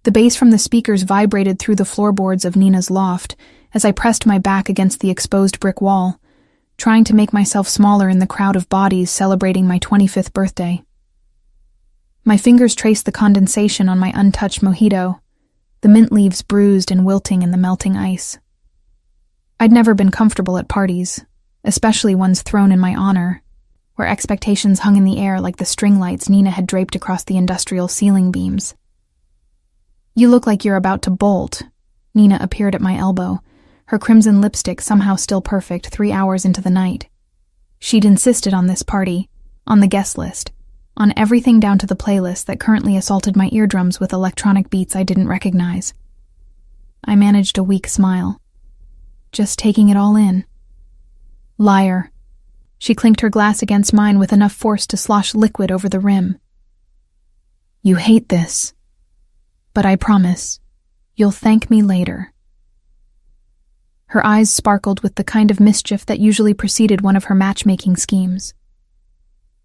The bass from the speakers vibrated through the floorboards of Nina's loft as I pressed my back against the exposed brick wall, trying to make myself smaller in the crowd of bodies celebrating my 25th birthday. My fingers traced the condensation on my untouched mojito, the mint leaves bruised and wilting in the melting ice. I'd never been comfortable at parties, especially ones thrown in my honor, where expectations hung in the air like the string lights Nina had draped across the industrial ceiling beams. "You look like you're about to bolt." Nina appeared at my elbow, her crimson lipstick somehow still perfect 3 hours into the night. She'd insisted on this party, on the guest list, on everything down to the playlist that currently assaulted my eardrums with electronic beats I didn't recognize. I managed a weak smile. Just taking it all in. Liar. She clinked her glass against mine with enough force to slosh liquid over the rim. "You hate this. But I promise, you'll thank me later." Her eyes sparkled with the kind of mischief that usually preceded one of her matchmaking schemes.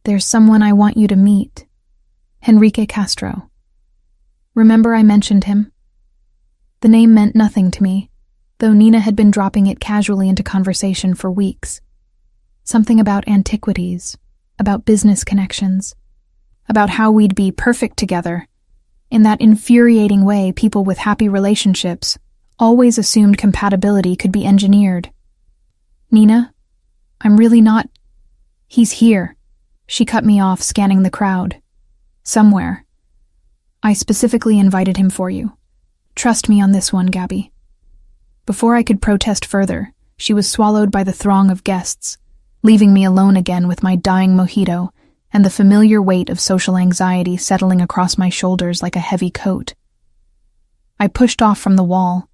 "There's someone I want you to meet. Henrique Castro. Remember I mentioned him?" The name meant nothing to me, though Nina had been dropping it casually into conversation for weeks. Something about antiquities, about business connections, about how we'd be perfect together. In that infuriating way people with happy relationships always assumed compatibility could be engineered. "Nina, I'm really not—" "He's here." She cut me off, scanning the crowd. "Somewhere. I specifically invited him for you. Trust me on this one, Gabby." Before I could protest further, she was swallowed by the throng of guests, leaving me alone again with my dying mojito and the familiar weight of social anxiety settling across my shoulders like a heavy coat. I pushed off from the wall,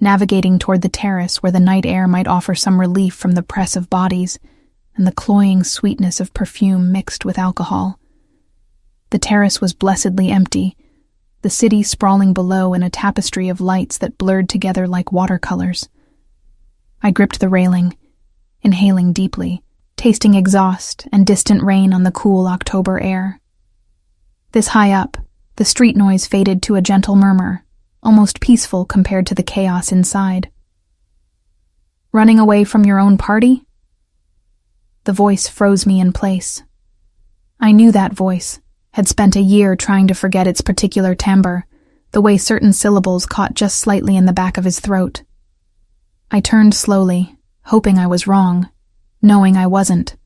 navigating toward the terrace where the night air might offer some relief from the press of bodies and the cloying sweetness of perfume mixed with alcohol. The terrace was blessedly empty, the city sprawling below in a tapestry of lights that blurred together like watercolors. I gripped the railing, inhaling deeply, tasting exhaust and distant rain on the cool October air. This high up, the street noise faded to a gentle murmur, almost peaceful compared to the chaos inside. "Running away from your own party?" The voice froze me in place. I knew that voice, had spent a year trying to forget its particular timbre, the way certain syllables caught just slightly in the back of his throat. I turned slowly, hoping I was wrong, knowing I wasn't.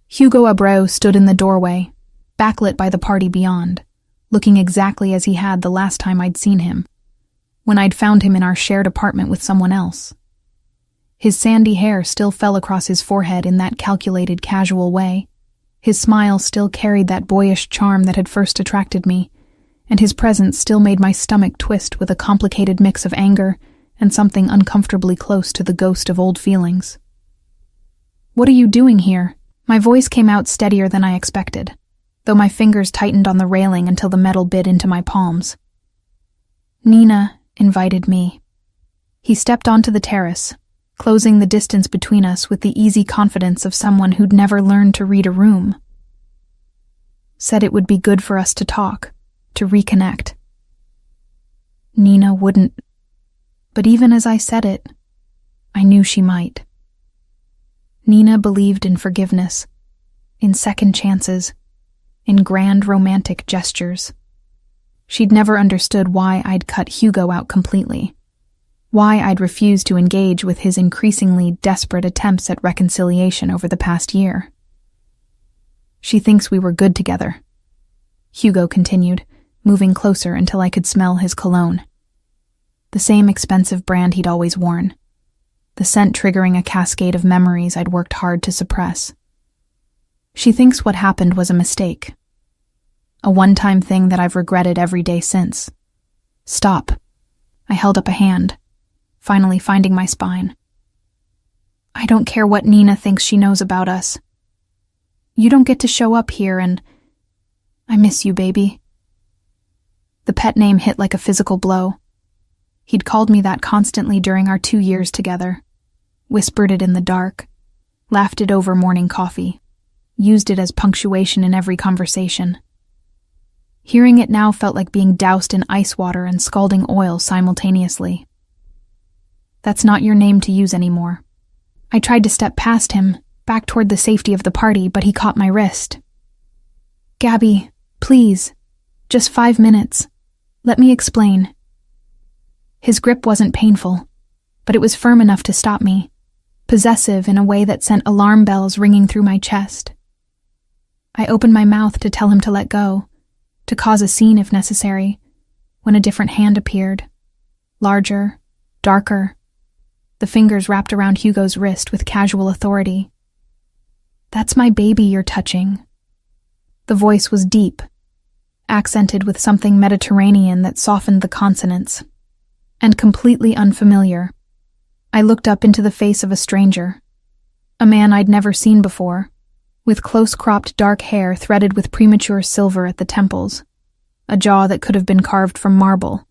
Hugo Abreu stood in the doorway, backlit by the party beyond, looking exactly as he had the last time I'd seen him, when I'd found him in our shared apartment with someone else. His sandy hair still fell across his forehead in that calculated, casual way. His smile still carried that boyish charm that had first attracted me, and his presence still made my stomach twist with a complicated mix of anger and something uncomfortably close to the ghost of old feelings. "What are you doing here?" My voice came out steadier than I expected, though my fingers tightened on the railing until the metal bit into my palms. "Nina invited me." He stepped onto the terrace, closing the distance between us with the easy confidence of someone who'd never learned to read a room. "Said it would be good for us to talk, to reconnect." Nina wouldn't. But even as I said it, I knew she might. Nina believed in forgiveness, in second chances, in grand romantic gestures. She'd never understood why I'd cut Hugo out completely, why I'd refused to engage with his increasingly desperate attempts at reconciliation over the past year. "She thinks we were good together," Hugo continued, moving closer until I could smell his cologne. The same expensive brand he'd always worn, the scent triggering a cascade of memories I'd worked hard to suppress. "She thinks what happened was a mistake. A one-time thing that I've regretted every day since." "Stop." I held up a hand, finally finding my spine. "I don't care what Nina thinks she knows about us. You don't get to show up here and... I miss you, baby." The pet name hit like a physical blow. He'd called me that constantly during our 2 years together, whispered it in the dark, laughed it over morning coffee, used it as punctuation in every conversation. Hearing it now felt like being doused in ice water and scalding oil simultaneously. That's not your name to use anymore. I tried to step past him, back toward the safety of the party, but he caught my wrist. Gabby, please. Just 5 minutes. Let me explain. His grip wasn't painful, but it was firm enough to stop me, possessive in a way that sent alarm bells ringing through my chest. I opened my mouth to tell him to let go, to cause a scene if necessary, when a different hand appeared, larger, darker, the fingers wrapped around Hugo's wrist with casual authority. That's my baby you're touching. The voice was deep, accented with something Mediterranean that softened the consonants, and completely unfamiliar. I looked up into the face of a stranger, a man I'd never seen before, with close-cropped dark hair threaded with premature silver at the temples, a jaw that could have been carved from marble,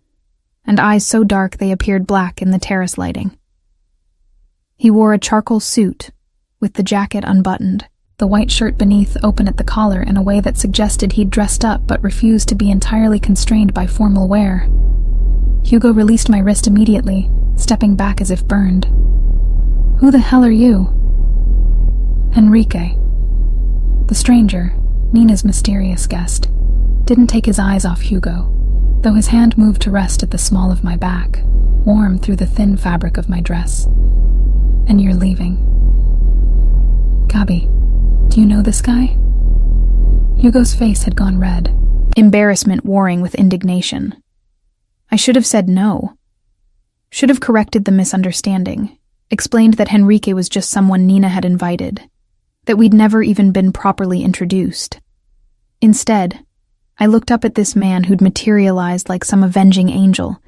and eyes so dark they appeared black in the terrace lighting. He wore a charcoal suit, with the jacket unbuttoned, the white shirt beneath open at the collar in a way that suggested he'd dressed up but refused to be entirely constrained by formal wear. Hugo released my wrist immediately, stepping back as if burned. Who the hell are you? Enrique. The stranger, Nina's mysterious guest, didn't take his eyes off Hugo, though his hand moved to rest at the small of my back, warm through the thin fabric of my dress. And you're leaving. Gabi, do you know this guy? Hugo's face had gone red, embarrassment warring with indignation. I should have said no. Should have corrected the misunderstanding, explained that Henrique was just someone Nina had invited, that we'd never even been properly introduced. Instead, I looked up at this man who'd materialized like some avenging angel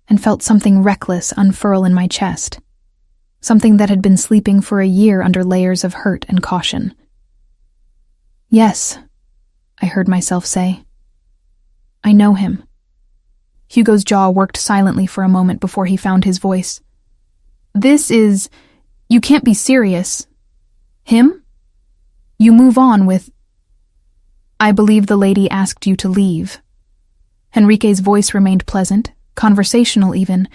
and felt something reckless unfurl in my chest, something that had been sleeping for a year under layers of hurt and caution. Yes, I heard myself say. I know him. Hugo's jaw worked silently for a moment before he found his voice. You can't be serious. Him? You move on with... I believe the lady asked you to leave. Henrique's voice remained pleasant, conversational even,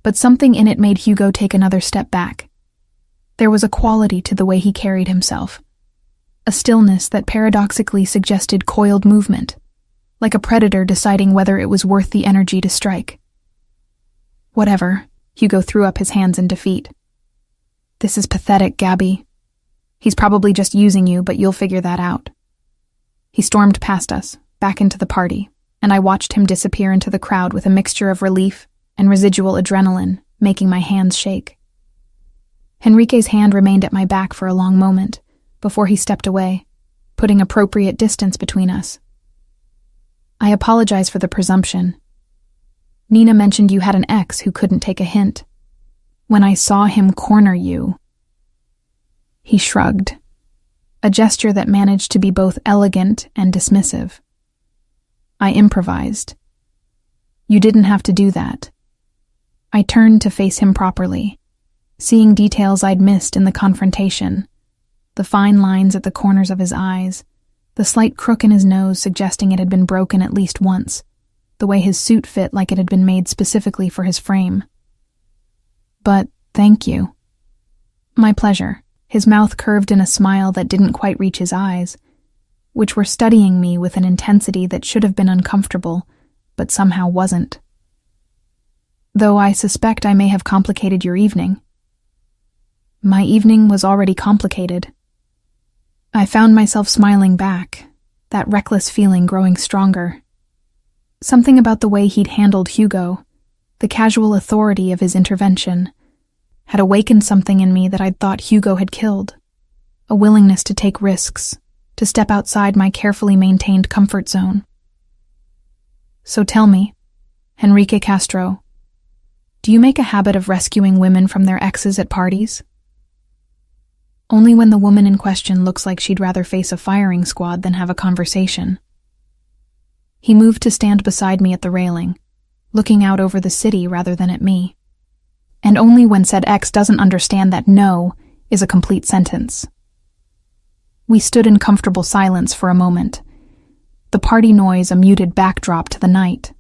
but something in it made Hugo take another step back. There was a quality to the way he carried himself, a stillness that paradoxically suggested coiled movement, like a predator deciding whether it was worth the energy to strike. Whatever, Hugo threw up his hands in defeat. This is pathetic, Gabi. He's probably just using you, but you'll figure that out. He stormed past us, back into the party, and I watched him disappear into the crowd with a mixture of relief and residual adrenaline, making my hands shake. Henrique's hand remained at my back for a long moment, before he stepped away, putting appropriate distance between us. I apologize for the presumption. Nina mentioned you had an ex who couldn't take a hint. When I saw him corner you... He shrugged, a gesture that managed to be both elegant and dismissive. I improvised. You didn't have to do that. I turned to face him properly, seeing details I'd missed in the confrontation, the fine lines at the corners of his eyes, the slight crook in his nose suggesting it had been broken at least once, the way his suit fit like it had been made specifically for his frame. But thank you. My pleasure. His mouth curved in a smile that didn't quite reach his eyes, which were studying me with an intensity that should have been uncomfortable, but somehow wasn't. Though I suspect I may have complicated your evening. My evening was already complicated. I found myself smiling back, that reckless feeling growing stronger. Something about the way he'd handled Hugo, the casual authority of his intervention, had awakened something in me that I'd thought Hugo had killed, a willingness to take risks, to step outside my carefully maintained comfort zone. So tell me, Henrique Castro, do you make a habit of rescuing women from their exes at parties? Only when the woman in question looks like she'd rather face a firing squad than have a conversation. He moved to stand beside me at the railing, looking out over the city rather than at me. And only when said ex doesn't understand that no is a complete sentence. We stood in comfortable silence for a moment, the party noise a muted backdrop to the night.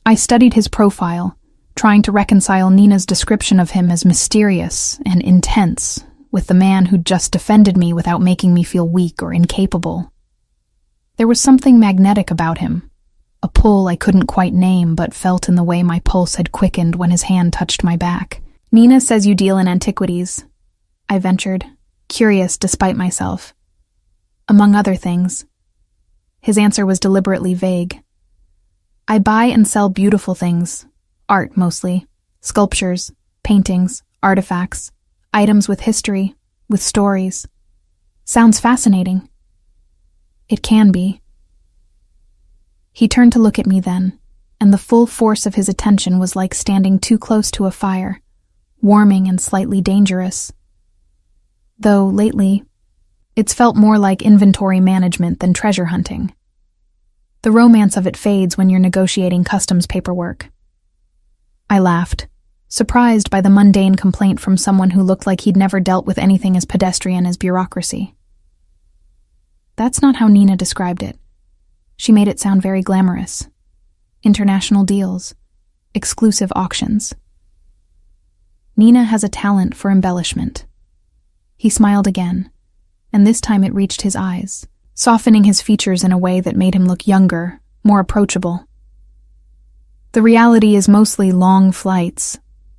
I studied his profile, trying to reconcile Nina's description of him as mysterious and intense with the man who'd just defended me without making me feel weak or incapable. There was something magnetic about him, a pull I couldn't quite name but felt in the way my pulse had quickened when his hand touched my back. "Nina says you deal in antiquities," I ventured, curious despite myself. "Among other things." His answer was deliberately vague. "I buy and sell beautiful things, art mostly, sculptures, paintings, artifacts, items with history, with stories. Sounds fascinating." "It can be." He turned to look at me then, and the full force of his attention was like standing too close to a fire, warming and slightly dangerous. Though, lately, it's felt more like inventory management than treasure hunting. The romance of it fades when you're negotiating customs paperwork. I laughed, surprised by the mundane complaint from someone who looked like he'd never dealt with anything as pedestrian as bureaucracy. That's not how Nina described it. She made it sound very glamorous. International deals, exclusive auctions. Nina has a talent for embellishment. He smiled again, and this time it reached his eyes, softening his features in a way that made him look younger, more approachable. "The reality is mostly long flights,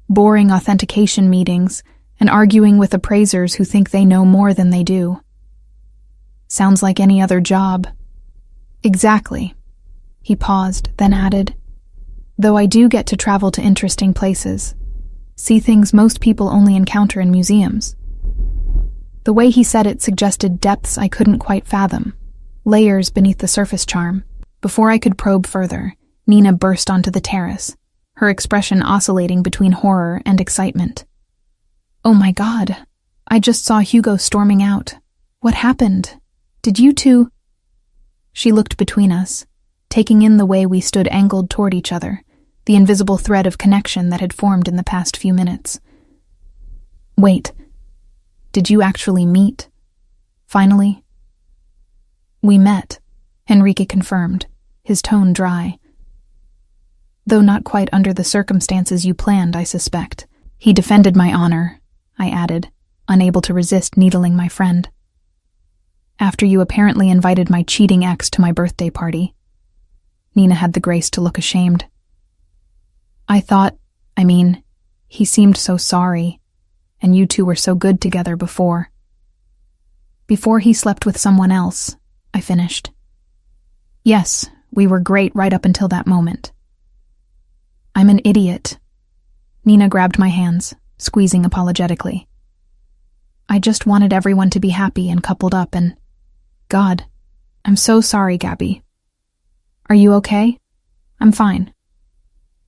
boring authentication meetings, and arguing with appraisers who think they know more than they do." "Sounds like any other job." "Exactly." He paused, then added, "Though I do get to travel to interesting places, see things most people only encounter in museums." The way he said it suggested depths I couldn't quite fathom, layers beneath the surface charm. Before I could probe further, Nina burst onto the terrace, her expression oscillating between horror and excitement. "Oh my God, I just saw Hugo storming out. What happened? Did you two—" She looked between us, taking in the way we stood angled toward each other, the invisible thread of connection that had formed in the past few minutes. "Wait, did you actually meet? Finally?" "We met," Enrique confirmed, his tone dry. "Though not quite under the circumstances you planned, I suspect. He defended my honor," I added, unable to resist needling my friend. "After you apparently invited my cheating ex to my birthday party." Nina had the grace to look ashamed. He seemed so sorry, and you two were so good together before." "Before he slept with someone else," I finished. "Yes, we were great right up until that moment." "I'm an idiot." Nina grabbed my hands, squeezing apologetically. "I just wanted everyone to be happy and coupled up and... God, I'm so sorry, Gabby." "Are you okay?" "I'm fine."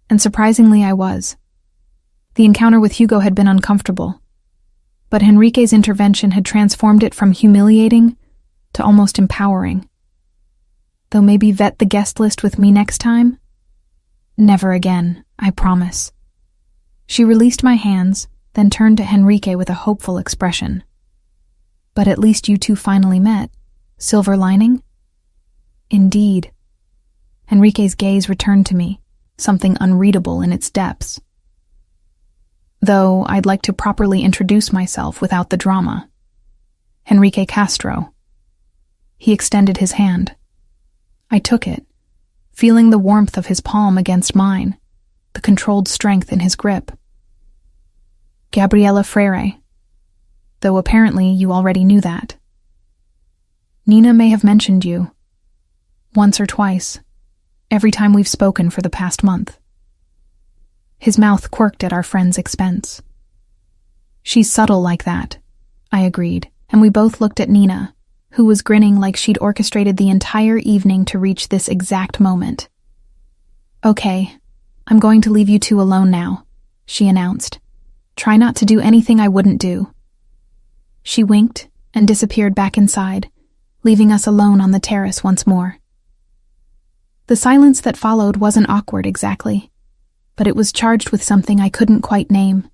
And surprisingly, I was. The encounter with Hugo had been uncomfortable, but Enrique's intervention had transformed it from humiliating to almost empowering. Though maybe vet the guest list with me next time? Never again, I promise. She released my hands, then turned to Enrique with a hopeful expression. "But at least you two finally met. Silver lining?" "Indeed." Enrique's gaze returned to me, something unreadable in its depths. "Though I'd like to properly introduce myself without the drama. Enrique Castro." He extended his hand. I took it, feeling the warmth of his palm against mine, the controlled strength in his grip. "Gabriela Freire. Though apparently you already knew that." "Nina may have mentioned you. Once or twice, every time we've spoken for the past month." His mouth quirked at our friend's expense. "She's subtle like that," I agreed, and we both looked at Nina, who was grinning like she'd orchestrated the entire evening to reach this exact moment. "Okay, I'm going to leave you two alone now," she announced. "Try not to do anything I wouldn't do." She winked and disappeared back inside, leaving us alone on the terrace once more. The silence that followed wasn't awkward exactly, but it was charged with something I couldn't quite name.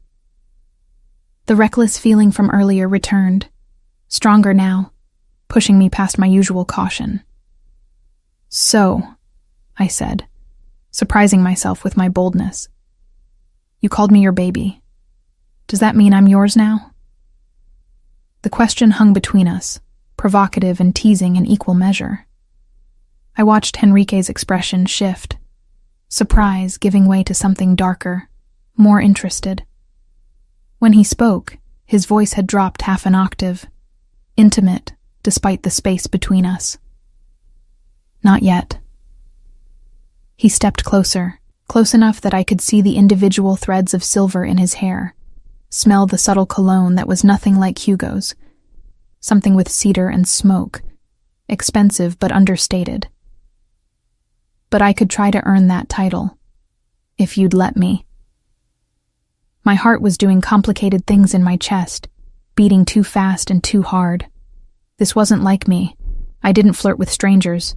The reckless feeling from earlier returned, stronger now, pushing me past my usual caution. "So," I said, surprising myself with my boldness. "You called me your baby. Does that mean I'm yours now?" The question hung between us, provocative and teasing in equal measure. I watched Henrique's expression shift, surprise giving way to something darker, more interested. When he spoke, his voice had dropped half an octave, intimate despite the space between us. "Not yet." He stepped closer, close enough that I could see the individual threads of silver in his hair, smell the subtle cologne that was nothing like Hugo's, something with cedar and smoke, expensive but understated. "But I could try to earn that title, if you'd let me." My heart was doing complicated things in my chest, beating too fast and too hard. This wasn't like me. I didn't flirt with strangers,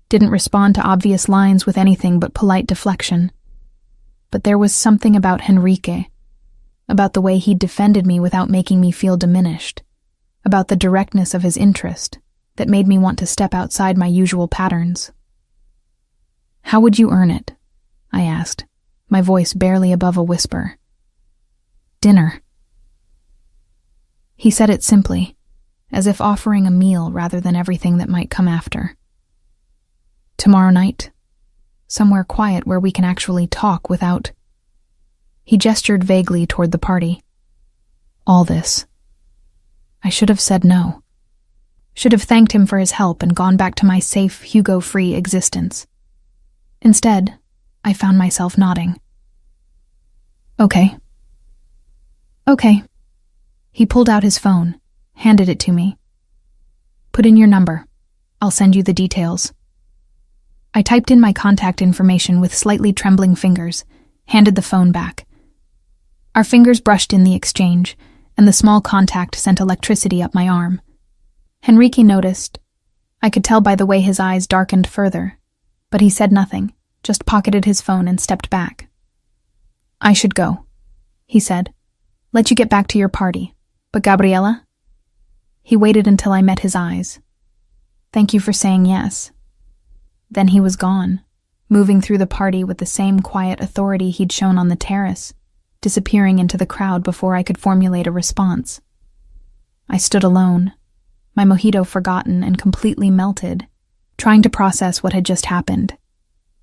didn't respond to obvious lines with anything but polite deflection. But there was something about Henrique, about the way he'd defended me without making me feel diminished, about the directness of his interest that made me want to step outside my usual patterns. "How would you earn it?" I asked, my voice barely above a whisper. "Dinner." He said it simply, as if offering a meal rather than everything that might come after. "Tomorrow night? Somewhere quiet where we can actually talk without—" He gestured vaguely toward the party. "All this." I should have said no. Should have thanked him for his help and gone back to my safe, Hugo-free existence. Instead, I found myself nodding. Okay. He pulled out his phone, handed it to me. "Put in your number. I'll send you the details." I typed in my contact information with slightly trembling fingers, handed the phone back. Our fingers brushed in the exchange, and the small contact sent electricity up my arm. Henrique noticed. I could tell by the way his eyes darkened further, but he said nothing, just pocketed his phone and stepped back. "I should go," he said. "Let you get back to your party. But Gabriela?" He waited until I met his eyes. "Thank you for saying yes." Then he was gone, moving through the party with the same quiet authority he'd shown on the terrace, disappearing into the crowd before I could formulate a response. I stood alone, my mojito forgotten and completely melted, trying to process what had just happened.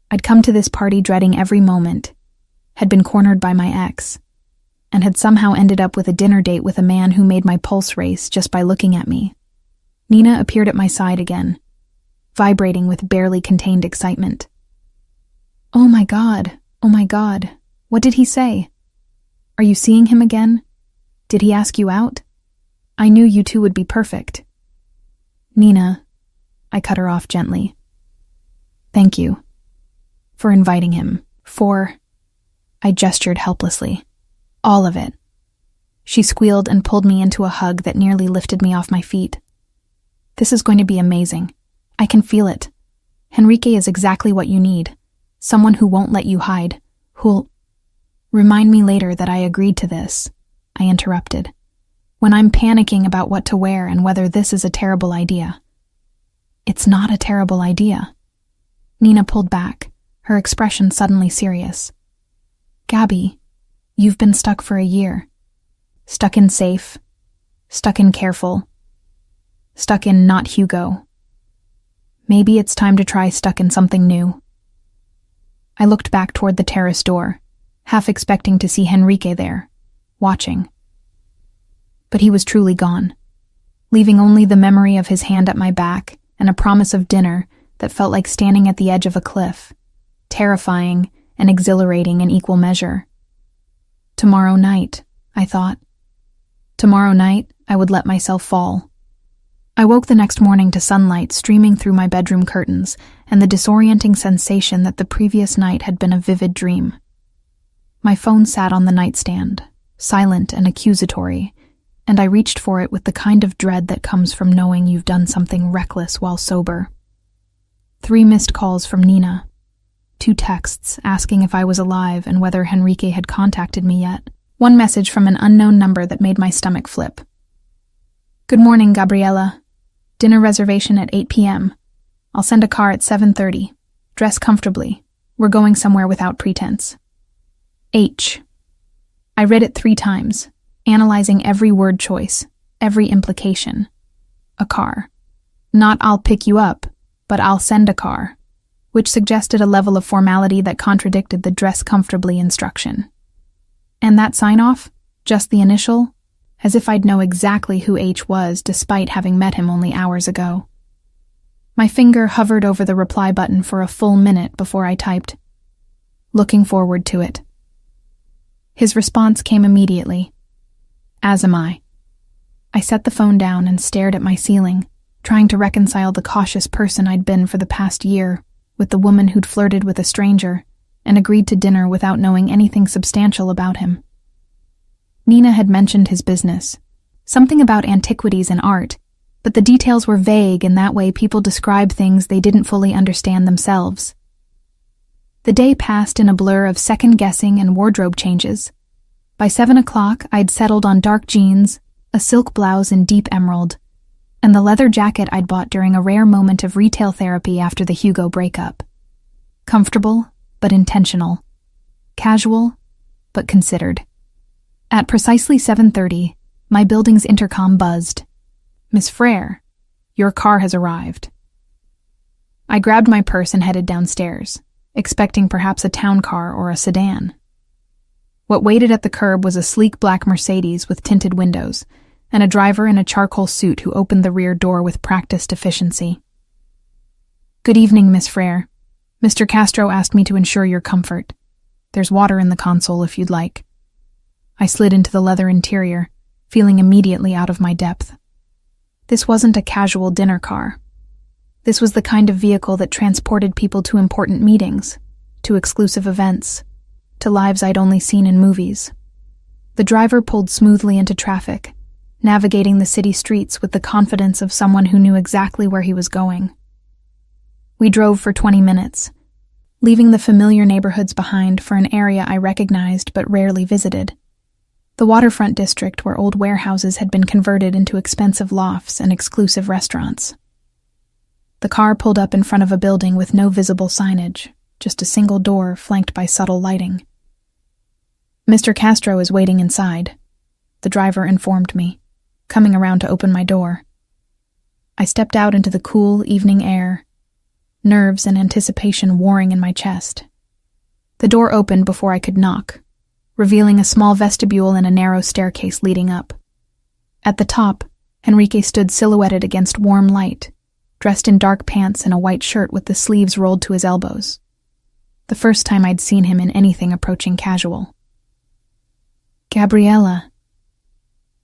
I'd come to this party dreading every moment, had been cornered by my ex, and had somehow ended up with a dinner date with a man who made my pulse race just by looking at me. Nina appeared at my side again, vibrating with barely contained excitement. Oh my God, what did he say? Are you seeing him again? Did he ask you out? I knew you two would be perfect." "Nina," I cut her off gently. "Thank you. For inviting him. I gestured helplessly. "All of it." She squealed and pulled me into a hug that nearly lifted me off my feet. "This is going to be amazing. I can feel it. Henrique is exactly what you need. Someone who won't let you hide, who'll—" "Remind me later that I agreed to this," I interrupted. "When I'm panicking about what to wear and whether this is a terrible idea." "It's not a terrible idea." Nina pulled back, her expression suddenly serious. "Gabby, you've been stuck for a year. Stuck in safe, stuck in careful, stuck in not Hugo. Maybe it's time to try stuck in something new." I looked back toward the terrace door, half expecting to see Henrique there, watching. But he was truly gone, leaving only the memory of his hand at my back and a promise of dinner that felt like standing at the edge of a cliff, terrifying and exhilarating in equal measure. Tomorrow night, I thought. Tomorrow night, I would let myself fall. I woke the next morning to sunlight streaming through my bedroom curtains and the disorienting sensation that the previous night had been a vivid dream. My phone sat on the nightstand, silent and accusatory, and I reached for it with the kind of dread that comes from knowing you've done something reckless while sober. 3 missed calls from Nina. 2 texts asking if I was alive and whether Henrique had contacted me yet. 1 message from an unknown number that made my stomach flip. "Good morning, Gabriela. Dinner reservation at 8 p.m. I'll send a car at 7:30. Dress comfortably. We're going somewhere without pretense. H. I read it 3 times, analyzing every word choice, every implication. A car. Not I'll pick you up, but I'll send a car, which suggested a level of formality that contradicted the dress comfortably instruction. And that sign-off? Just the initial? As if I'd know exactly who H was despite having met him only hours ago. My finger hovered over the reply button for a full minute before I typed, "Looking forward to it." His response came immediately. "As am I." I set the phone down and stared at my ceiling, trying to reconcile the cautious person I'd been for the past year with the woman who'd flirted with a stranger and agreed to dinner without knowing anything substantial about him. Nina had mentioned his business, something about antiquities and art, but the details were vague, and that way people describe things they didn't fully understand themselves. The day passed in a blur of second-guessing and wardrobe changes. By 7 o'clock, I'd settled on dark jeans, a silk blouse in deep emerald, and the leather jacket I'd bought during a rare moment of retail therapy after the Hugo breakup. Comfortable, but intentional. Casual, but considered. At precisely 7:30, my building's intercom buzzed. "Miss Frere, your car has arrived." I grabbed my purse and headed downstairs, expecting perhaps a town car or a sedan. What waited at the curb was a sleek black Mercedes with tinted windows, and a driver in a charcoal suit who opened the rear door with practiced efficiency. "Good evening, Miss Frere. Mr. Castro asked me to ensure your comfort. There's water in the console if you'd like." I slid into the leather interior, feeling immediately out of my depth. This wasn't a casual dinner car. This was the kind of vehicle that transported people to important meetings, to exclusive events, to lives I'd only seen in movies. The driver pulled smoothly into traffic, navigating the city streets with the confidence of someone who knew exactly where he was going. We drove for 20 minutes, leaving the familiar neighborhoods behind for an area I recognized but rarely visited. The waterfront district where old warehouses had been converted into expensive lofts and exclusive restaurants. The car pulled up in front of a building with no visible signage, just a single door flanked by subtle lighting. "Mr. Castro is waiting inside," the driver informed me, coming around to open my door. I stepped out into the cool evening air, nerves and anticipation warring in my chest. The door opened before I could knock, revealing a small vestibule and a narrow staircase leading up. At the top, Enrique stood silhouetted against warm light, dressed in dark pants and a white shirt with the sleeves rolled to his elbows. The first time I'd seen him in anything approaching casual. "Gabriella."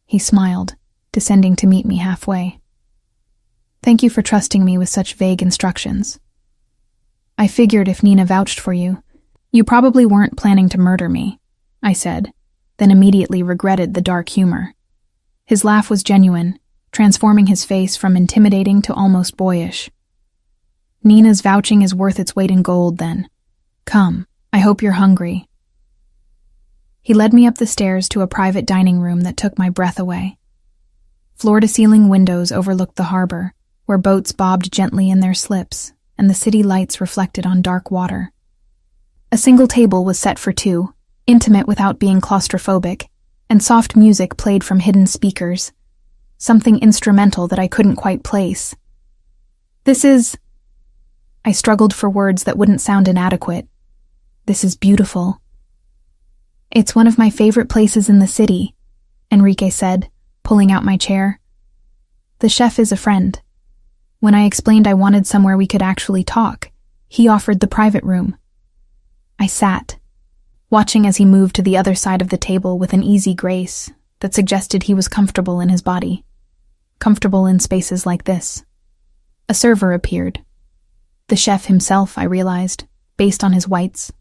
He smiled, descending to meet me halfway. "Thank you for trusting me with such vague instructions. I figured if Nina vouched for you, you probably weren't planning to murder me," I said, then immediately regretted the dark humor. His laugh was genuine, transforming his face from intimidating to almost boyish. "Nina's vouching is worth its weight in gold, then. Come, I hope you're hungry." He led me up the stairs to a private dining room that took my breath away. Floor-to-ceiling windows overlooked the harbor, where boats bobbed gently in their slips, and the city lights reflected on dark water. A single table was set for 2, intimate without being claustrophobic, and soft music played from hidden speakers, something instrumental that I couldn't quite place. "This is..." I struggled for words that wouldn't sound inadequate. "This is beautiful." "It's one of my favorite places in the city," Enrique said, pulling out my chair. "The chef is a friend. When I explained I wanted somewhere we could actually talk, he offered the private room." I sat, watching as he moved to the other side of the table with an easy grace that suggested he was comfortable in his body, comfortable in spaces like this. A server appeared. The chef himself, I realized, based on his whites,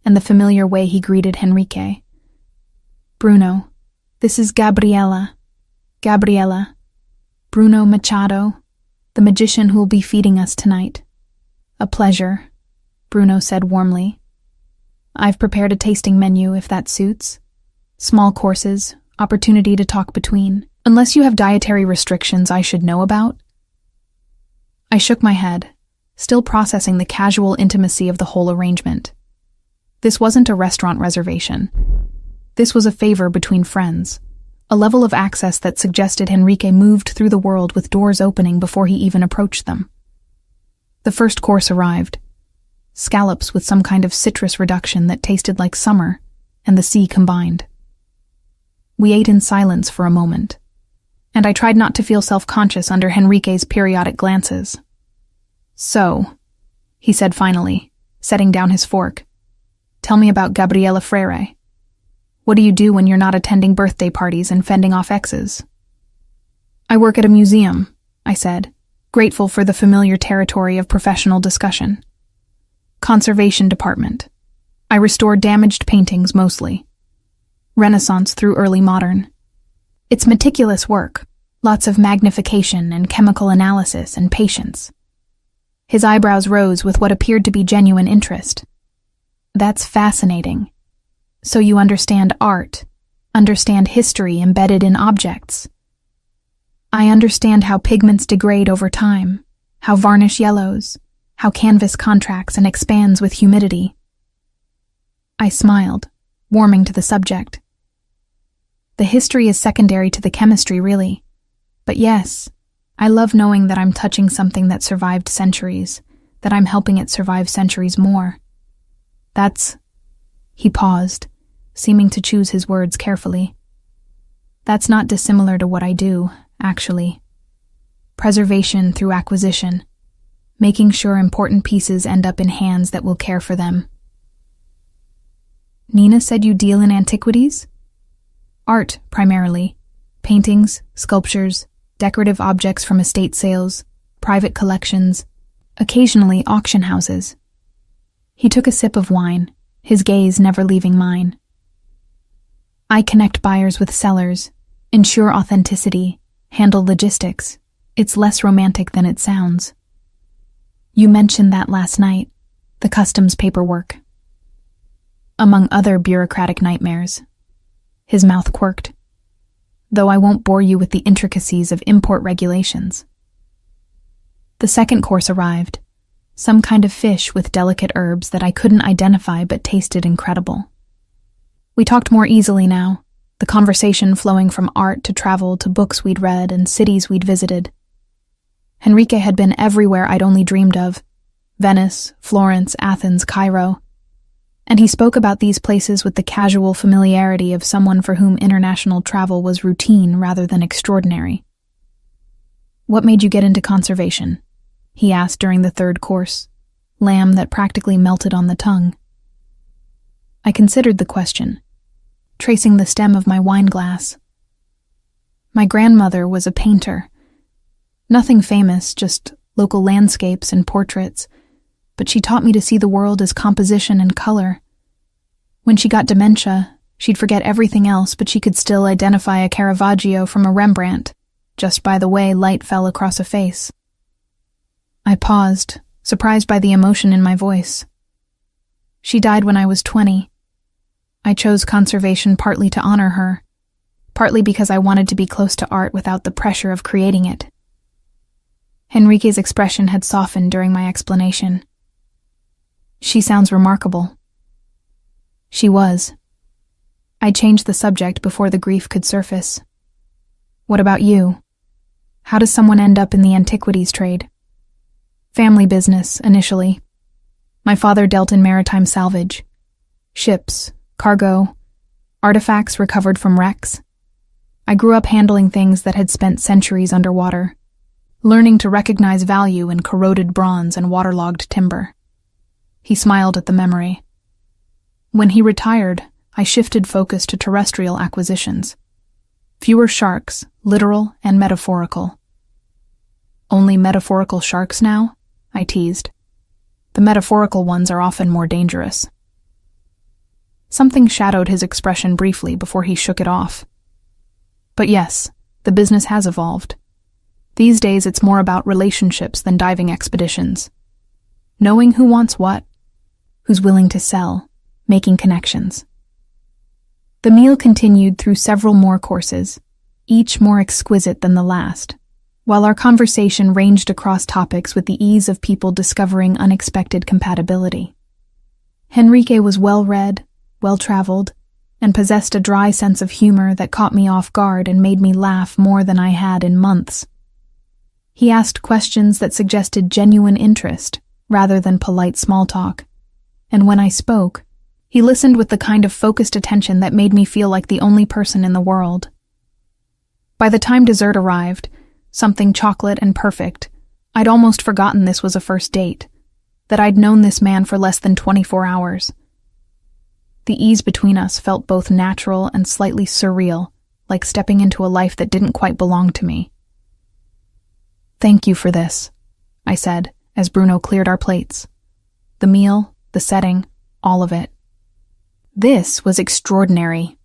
and the familiar way he greeted Enrique. "Bruno, this is Gabriella. Gabriella. Bruno Machado, the magician who will be feeding us tonight." "A pleasure," Bruno said warmly. "I've prepared a tasting menu if that suits. Small courses, opportunity to talk between, unless you have dietary restrictions I should know about." I shook my head, still processing the casual intimacy of the whole arrangement. This wasn't a restaurant reservation. This was a favor between friends, a level of access that suggested Henrique moved through the world with doors opening before he even approached them. The first course arrived. Scallops with some kind of citrus reduction that tasted like summer and the sea combined. We ate in silence for a moment, and I tried not to feel self-conscious under Henrique's periodic glances. "So," he said finally, setting down his fork, "tell me about Gabriela Freire. What do you do when you're not attending birthday parties and fending off exes?" "I work at a museum," I said, grateful for the familiar territory of professional discussion. "Conservation department. I restore damaged paintings mostly. Renaissance through early modern. It's meticulous work, lots of magnification and chemical analysis and patience." His eyebrows rose with what appeared to be genuine interest. "That's fascinating. So you understand art, understand history embedded in objects." "I understand how pigments degrade over time, how varnish yellows, how canvas contracts and expands with humidity." I smiled, warming to the subject. "The history is secondary to the chemistry, really. But yes, I love knowing that I'm touching something that survived centuries, that I'm helping it survive centuries more. That's..." He paused, seeming to choose his words carefully. "That's not dissimilar to what I do, actually. Preservation through acquisition, making sure important pieces end up in hands that will care for them." "Nina said you deal in antiquities?" "Art, primarily. Paintings, sculptures, decorative objects from estate sales, private collections, occasionally auction houses." He took a sip of wine, his gaze never leaving mine. "I connect buyers with sellers, ensure authenticity, handle logistics. It's less romantic than it sounds." "You mentioned that last night, the customs paperwork." "Among other bureaucratic nightmares." His mouth quirked. "Though I won't bore you with the intricacies of import regulations." The second course arrived, some kind of fish with delicate herbs that I couldn't identify but tasted incredible. We talked more easily now, the conversation flowing from art to travel to books we'd read and cities we'd visited. Henrique had been everywhere I'd only dreamed of: Venice, Florence, Athens, Cairo. And he spoke about these places with the casual familiarity of someone for whom international travel was routine rather than extraordinary. "What made you get into conservation?" he asked during the third course, lamb that practically melted on the tongue. I considered the question, tracing the stem of my wine glass. My grandmother was a painter. Nothing famous, just local landscapes and portraits, but she taught me to see the world as composition and color. When she got dementia, she'd forget everything else, but she could still identify a Caravaggio from a Rembrandt, just by the way light fell across a face. I paused, surprised by the emotion in my voice. She died when I was 20. I chose conservation partly to honor her, partly because I wanted to be close to art without the pressure of creating it. Henrique's expression had softened during my explanation. "She sounds remarkable." She was. I changed the subject before the grief could surface. "What about you? How does someone end up in the antiquities trade?" "Family business, initially. My father dealt in maritime salvage. Ships, cargo, artifacts recovered from wrecks. I grew up handling things that had spent centuries underwater, learning to recognize value in corroded bronze and waterlogged timber." He smiled at the memory. "When he retired, I shifted focus to terrestrial acquisitions. Fewer sharks, literal and metaphorical." "Only metaphorical sharks now?" I teased. "The metaphorical ones are often more dangerous." Something shadowed his expression briefly before he shook it off. "But yes, the business has evolved. These days it's more about relationships than diving expeditions. Knowing who wants what, who's willing to sell, making connections." The meal continued through several more courses, each more exquisite than the last, while our conversation ranged across topics with the ease of people discovering unexpected compatibility. Henrique was well-read, well-traveled, and possessed a dry sense of humor that caught me off guard and made me laugh more than I had in months. He asked questions that suggested genuine interest, rather than polite small talk, and when I spoke, he listened with the kind of focused attention that made me feel like the only person in the world. By the time dessert arrived, something chocolate and perfect, I'd almost forgotten this was a first date, that I'd known this man for less than 24 hours. The ease between us felt both natural and slightly surreal, like stepping into a life that didn't quite belong to me. "Thank you for this," I said, as Bruno cleared our plates. The meal, the setting, all of it. This was extraordinary.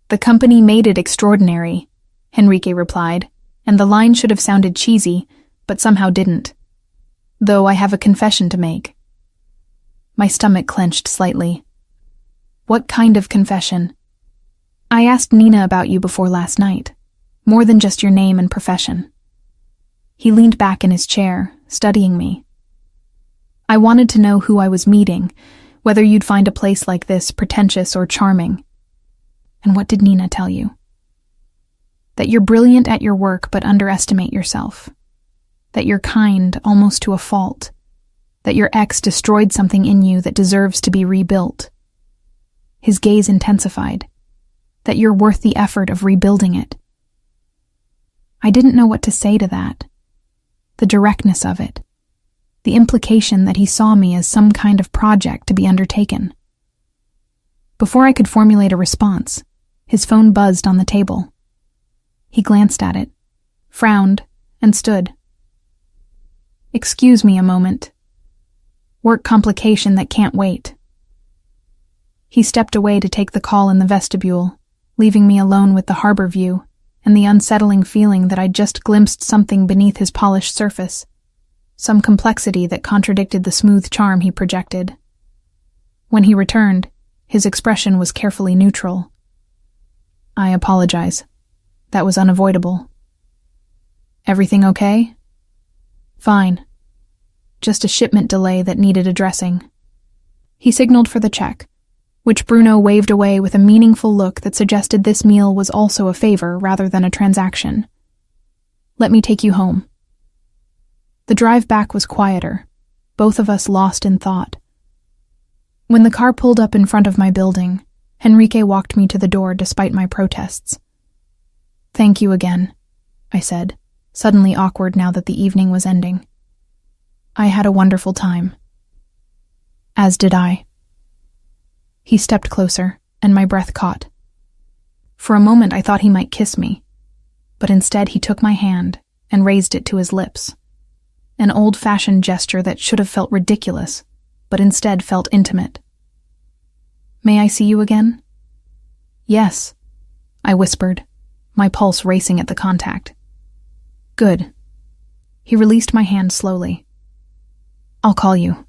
"The company made it extraordinary," Henrique replied, and the line should have sounded cheesy, but somehow didn't. Though I have a confession to make. My stomach clenched slightly. "What kind of confession?" "I asked Nina about you before last night. More than just your name and profession." He leaned back in his chair, studying me. "I wanted to know who I was meeting, whether you'd find a place like this pretentious or charming." "And what did Nina tell you?" "That you're brilliant at your work but underestimate yourself. That you're kind almost to a fault. That your ex destroyed something in you that deserves to be rebuilt." His gaze intensified. "That you're worth the effort of rebuilding it." I didn't know what to say to that. The directness of it. The implication that he saw me as some kind of project to be undertaken. Before I could formulate a response, his phone buzzed on the table. He glanced at it, frowned, and stood. "Excuse me a moment. Work complication that can't wait." He stepped away to take the call in the vestibule, leaving me alone with the harbor view and the unsettling feeling that I'd just glimpsed something beneath his polished surface, some complexity that contradicted the smooth charm he projected. When he returned, his expression was carefully neutral. "I apologize. That was unavoidable." "Everything okay?" "Fine. Just a shipment delay that needed addressing." He signaled for the check, which Bruno waved away with a meaningful look that suggested this meal was also a favor rather than a transaction. "Let me take you home." The drive back was quieter, both of us lost in thought. When the car pulled up in front of my building, Henrique walked me to the door despite my protests. "Thank you again," I said, suddenly awkward now that the evening was ending. "I had a wonderful time." "As did I." He stepped closer, and my breath caught. For a moment I thought he might kiss me, but instead he took my hand and raised it to his lips. An old-fashioned gesture that should have felt ridiculous, but instead felt intimate. "May I see you again?" "Yes," I whispered, my pulse racing at the contact. "Good." He released my hand slowly. "I'll call you."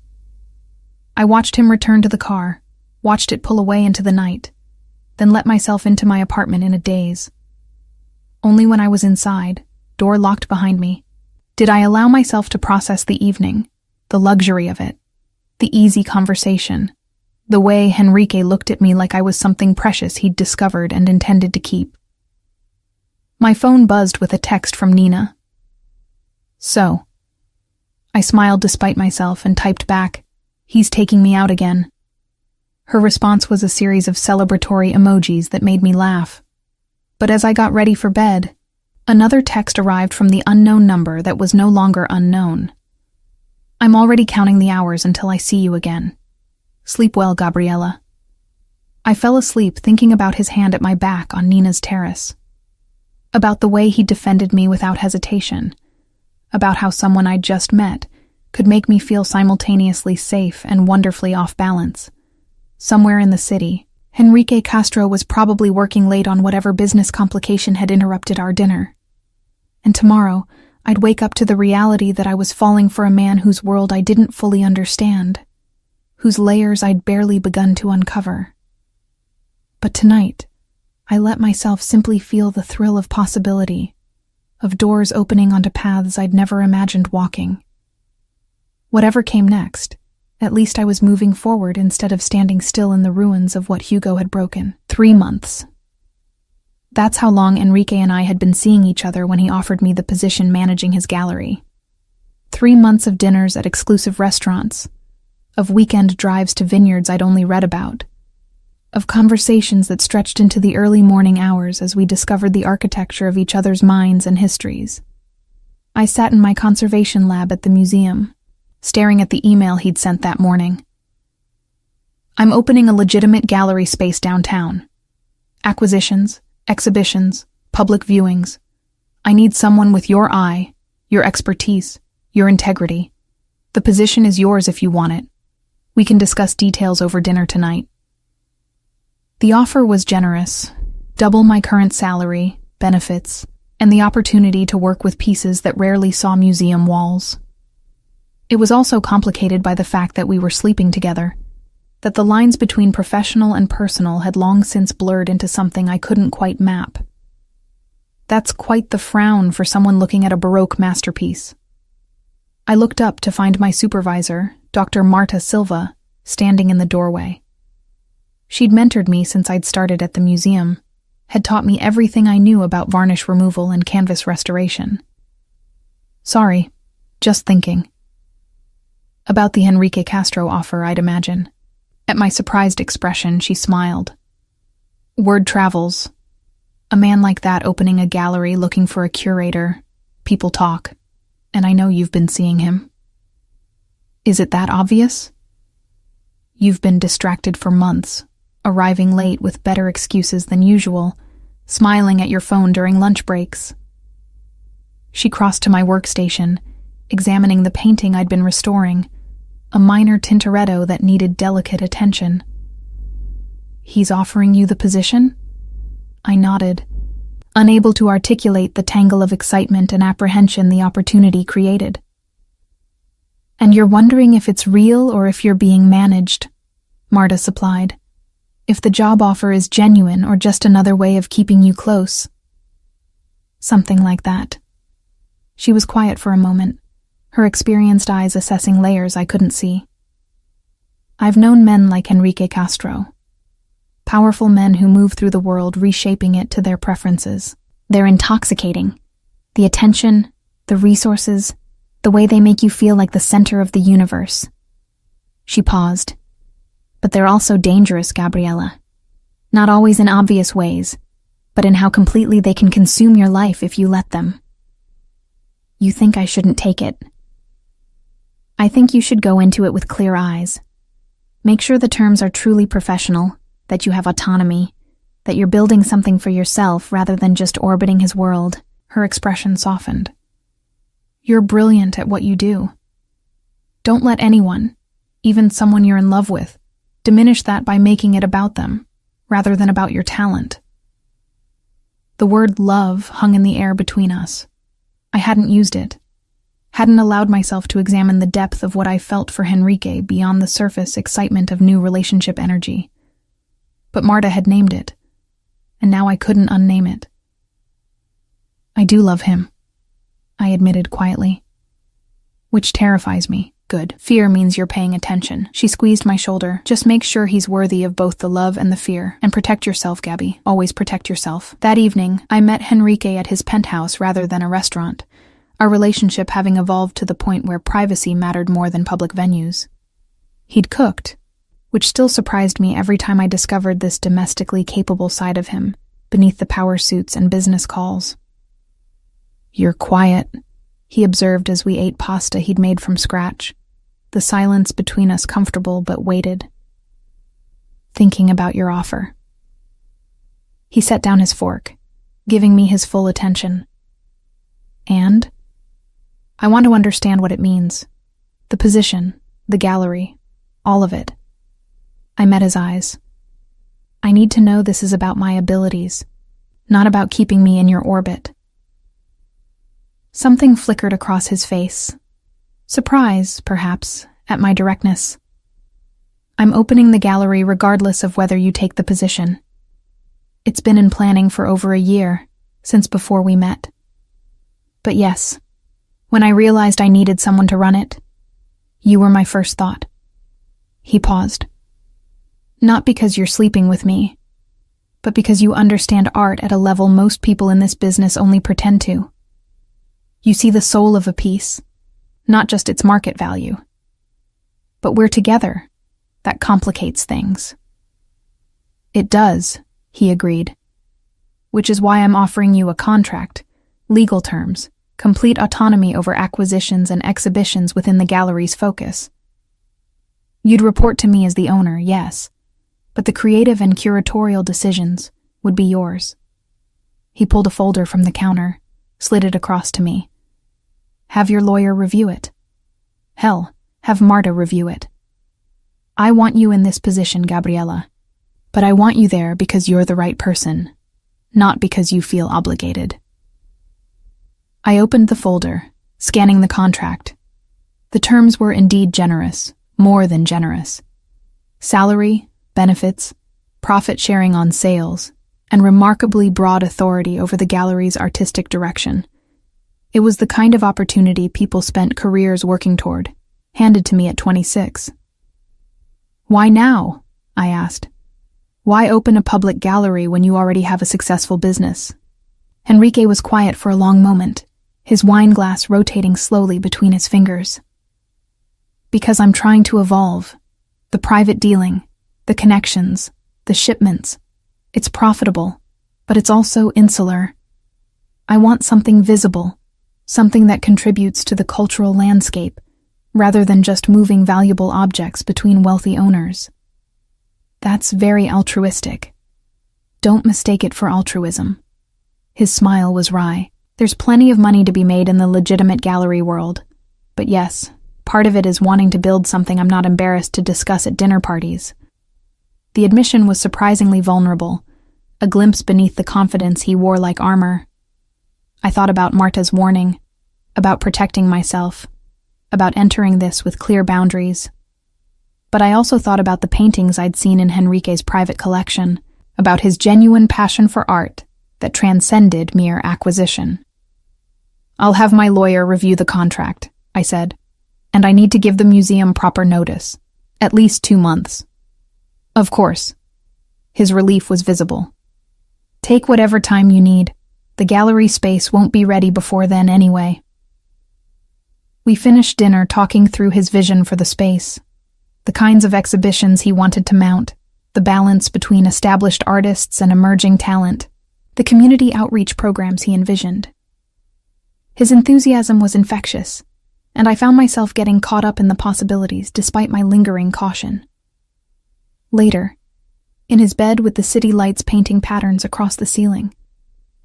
I watched him return to the car, watched it pull away into the night, then let myself into my apartment in a daze. Only when I was inside, door locked behind me, did I allow myself to process the evening, the luxury of it, the easy conversation, the way Henrique looked at me like I was something precious he'd discovered and intended to keep. My phone buzzed with a text from Nina. "So." I smiled despite myself and typed back, "He's taking me out again." Her response was a series of celebratory emojis that made me laugh. But as I got ready for bed, another text arrived from the unknown number that was no longer unknown. "I'm already counting the hours until I see you again. Sleep well, Gabriella." I fell asleep thinking about his hand at my back on Nina's terrace. About the way he defended me without hesitation. About how someone I'd just met could make me feel simultaneously safe and wonderfully off balance. Somewhere in the city, Henrique Castro was probably working late on whatever business complication had interrupted our dinner. And tomorrow, I'd wake up to the reality that I was falling for a man whose world I didn't fully understand, whose layers I'd barely begun to uncover. But tonight, I let myself simply feel the thrill of possibility, of doors opening onto paths I'd never imagined walking. Whatever came next, at least I was moving forward instead of standing still in the ruins of what Hugo had broken. 3 months. That's how long Enrique and I had been seeing each other when he offered me the position managing his gallery. 3 months of dinners at exclusive restaurants, of weekend drives to vineyards I'd only read about, of conversations that stretched into the early morning hours as we discovered the architecture of each other's minds and histories. I sat in my conservation lab at the museum, staring at the email he'd sent that morning. I'm opening a legitimate gallery space downtown. Acquisitions, exhibitions, public viewings. I need someone with your eye, your expertise, your integrity. The position is yours if you want it. We can discuss details over dinner tonight. The offer was generous, double my current salary, benefits, and the opportunity to work with pieces that rarely saw museum walls. It was also complicated by the fact that we were sleeping together, that the lines between professional and personal had long since blurred into something I couldn't quite map. That's quite the frown for someone looking at a Baroque masterpiece. I looked up to find my supervisor, Dr. Marta Silva, standing in the doorway. She'd mentored me since I'd started at the museum, had taught me everything I knew about varnish removal and canvas restoration. Sorry, just thinking. About the Enrique Castro offer, I'd imagine. At my surprised expression, she smiled. Word travels. A man like that opening a gallery looking for a curator. People talk. And I know you've been seeing him. Is it that obvious? You've been distracted for months, arriving late with better excuses than usual, smiling at your phone during lunch breaks. She crossed to my workstation, examining the painting I'd been restoring, a minor Tintoretto that needed delicate attention. He's offering you the position? I nodded, unable to articulate the tangle of excitement and apprehension the opportunity created. And you're wondering if it's real or if you're being managed, Marta supplied. If the job offer is genuine or just another way of keeping you close. Something like that. She was quiet for a moment, her experienced eyes assessing layers I couldn't see. I've known men like Enrique Castro. Powerful men who move through the world reshaping it to their preferences. They're intoxicating. The attention, the resources, the way they make you feel like the center of the universe. She paused. But they're also dangerous, Gabriella. Not always in obvious ways, but in how completely they can consume your life if you let them. You think I shouldn't take it? I think you should go into it with clear eyes. Make sure the terms are truly professional, that you have autonomy, that you're building something for yourself rather than just orbiting his world. Her expression softened. You're brilliant at what you do. Don't let anyone, even someone you're in love with, diminish that by making it about them, rather than about your talent. The word love hung in the air between us. I hadn't used it, hadn't allowed myself to examine the depth of what I felt for Enrique beyond the surface excitement of new relationship energy. But Marta had named it, and now I couldn't unname it. I do love him, I admitted quietly. Which terrifies me. Good. Fear means you're paying attention. She squeezed my shoulder. Just make sure he's worthy of both the love and the fear. And protect yourself, Gabby. Always protect yourself. That evening, I met Enrique at his penthouse rather than a restaurant, our relationship having evolved to the point where privacy mattered more than public venues. He'd cooked, which still surprised me every time I discovered this domestically capable side of him, beneath the power suits and business calls. You're quiet, he observed as we ate pasta he'd made from scratch. The silence between us comfortable but weighted. Thinking about your offer. He set down his fork, giving me his full attention. And? I want to understand what it means. The position, the gallery, all of it. I met his eyes. I need to know this is about my abilities, not about keeping me in your orbit. Something flickered across his face. Surprise, perhaps, at my directness. I'm opening the gallery regardless of whether you take the position. It's been in planning for over a year, since before we met. But yes, when I realized I needed someone to run it, you were my first thought. He paused. Not because you're sleeping with me, but because you understand art at a level most people in this business only pretend to. You see the soul of a piece, not just its market value. But we're together. That complicates things. It does, he agreed. Which is why I'm offering you a contract, legal terms, complete autonomy over acquisitions and exhibitions within the gallery's focus. You'd report to me as the owner, yes, but the creative and curatorial decisions would be yours. He pulled a folder from the counter, slid it across to me. Have your lawyer review it. Hell, have Marta review it. I want you in this position, Gabriella, but I want you there because you're the right person, not because you feel obligated. I opened the folder, scanning the contract. The terms were indeed generous, more than generous. Salary, benefits, profit sharing on sales, and remarkably broad authority over the gallery's artistic direction. It was the kind of opportunity people spent careers working toward, handed to me at 26. Why now? I asked. Why open a public gallery when you already have a successful business? Enrique was quiet for a long moment, his wine glass rotating slowly between his fingers. Because I'm trying to evolve. The private dealing, the connections, the shipments. It's profitable, but it's also insular. I want something visible, something that contributes to the cultural landscape, rather than just moving valuable objects between wealthy owners. That's very altruistic. Don't mistake it for altruism. His smile was wry. There's plenty of money to be made in the legitimate gallery world. But yes, part of it is wanting to build something I'm not embarrassed to discuss at dinner parties. The admission was surprisingly vulnerable, a glimpse beneath the confidence he wore like armor. I thought about Marta's warning, about protecting myself, about entering this with clear boundaries. But I also thought about the paintings I'd seen in Henrique's private collection, about his genuine passion for art that transcended mere acquisition. I'll have my lawyer review the contract, I said, and I need to give the museum proper notice, at least 2 months. Of course. His relief was visible. Take whatever time you need. The gallery space won't be ready before then anyway. We finished dinner talking through his vision for the space, the kinds of exhibitions he wanted to mount, the balance between established artists and emerging talent, the community outreach programs he envisioned. His enthusiasm was infectious, and I found myself getting caught up in the possibilities despite my lingering caution. Later, in his bed with the city lights painting patterns across the ceiling,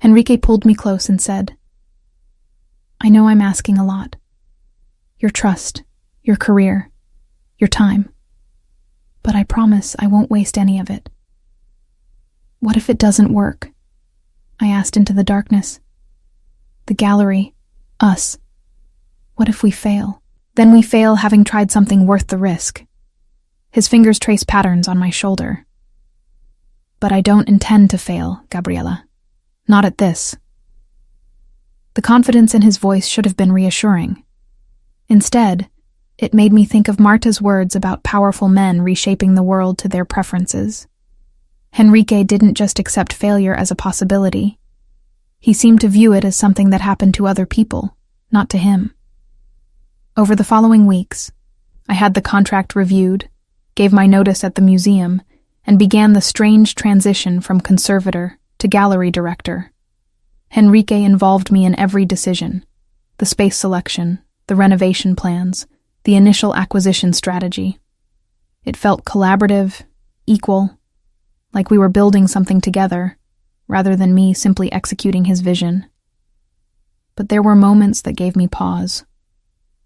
Enrique pulled me close and said, I know I'm asking a lot. Your trust, your career, your time. But I promise I won't waste any of it. What if it doesn't work? I asked into the darkness. The gallery, us. What if we fail? Then we fail having tried something worth the risk. His fingers traced patterns on my shoulder. But I don't intend to fail, Gabriella. Not at this. The confidence in his voice should have been reassuring. Instead, it made me think of Marta's words about powerful men reshaping the world to their preferences. Enrique didn't just accept failure as a possibility. He seemed to view it as something that happened to other people, not to him. Over the following weeks, I had the contract reviewed, gave my notice at the museum, and began the strange transition from conservator to gallery director. Enrique involved me in every decision: the space selection, the renovation plans, the initial acquisition strategy. It felt collaborative, equal, like we were building something together, rather than me simply executing his vision. But there were moments that gave me pause.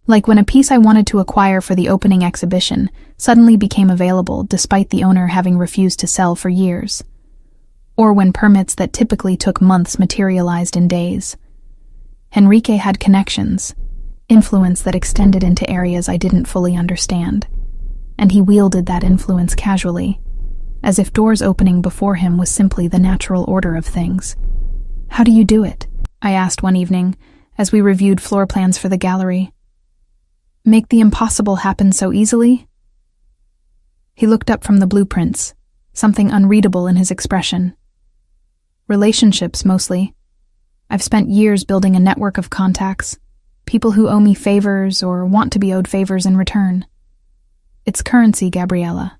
Like when a piece I wanted to acquire for the opening exhibition suddenly became available despite the owner having refused to sell for years. Or when permits that typically took months materialized in days. Enrique had connections, influence that extended into areas I didn't fully understand, and he wielded that influence casually, as if doors opening before him was simply the natural order of things. How do you do it? I asked one evening, as we reviewed floor plans for the gallery. Make the impossible happen so easily? He looked up from the blueprints, something unreadable in his expression. Relationships, mostly. I've spent years building a network of contacts, people who owe me favors or want to be owed favors in return. It's currency, Gabriella.